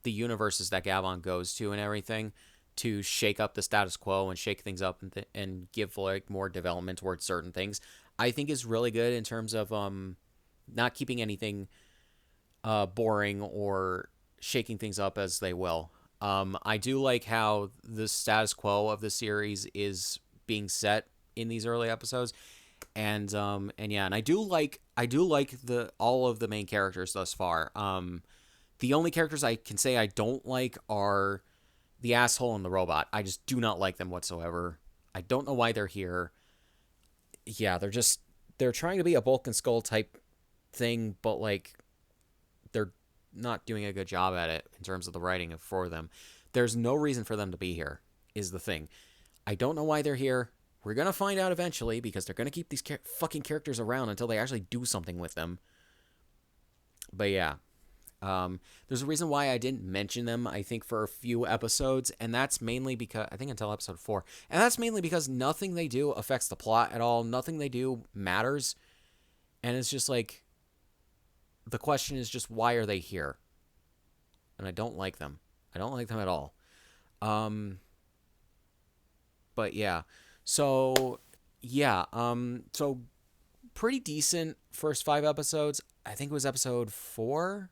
universes that Gavan goes to and everything to shake up the status quo and shake things up and give like more development towards certain things, I think is really good in terms of not keeping anything boring or shaking things up as they will. I do like how the status quo of the series is being set in these early episodes, and yeah, and I do like the all of the main characters thus far. The only characters I can say I don't like are the asshole and the robot. I just do not like them whatsoever. I don't know why they're here. Yeah, they're trying to be a Bulk and Skull type thing, but like they're not doing a good job at it in terms of the writing for them. There's no reason for them to be here, is the thing. I don't know why they're here. We're going to find out eventually because they're going to keep these fucking characters around until they actually do something with them. But yeah, there's a reason why I didn't mention them, I think, for a few episodes, and that's mainly because, I think until episode 4, and that's mainly because nothing they do affects the plot at all. Nothing they do matters, and it's just like, the question is just, why are they here? And I don't like them. I don't like them at all. But yeah. So, yeah. So pretty decent first 5 episodes. I think it was episode 4.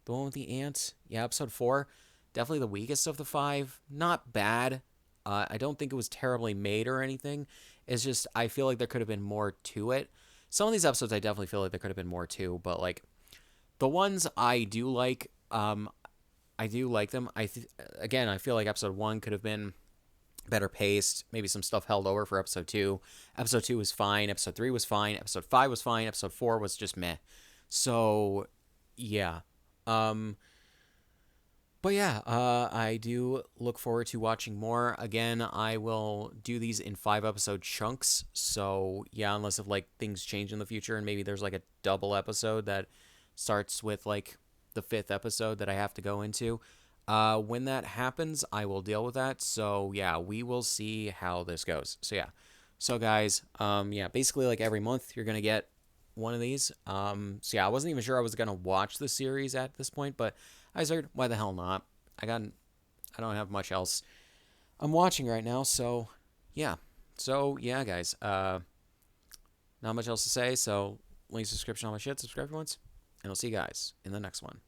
The one with the ants. Yeah, episode 4. Definitely the weakest of the 5. Not bad. I don't think it was terribly made or anything. It's just, I feel like there could have been more to it. Some of these episodes I definitely feel like there could have been more to, but like the ones I do like, I do like them. Again, I feel like episode 1 could have been better paced. Maybe some stuff held over for episode 2. Episode 2 was fine. Episode 3 was fine. Episode 5 was fine. Episode 4 was just meh. So, yeah. But yeah, I do look forward to watching more. Again, I will do these in 5 episode chunks. So yeah, unless if like things change in the future and maybe there's like a double episode that starts with like the 5th episode that I have to go into. When that happens, I will deal with that. So yeah, we will see how this goes. So yeah, so guys, yeah, basically like every month you're gonna get one of these. So yeah, I wasn't even sure I was gonna watch the series at this point, but I heard, why the hell not? I don't have much else I'm watching right now, so yeah. So yeah, guys. Not much else to say. So links, description, all my shit. Subscribe once, and I'll see you guys in the next one.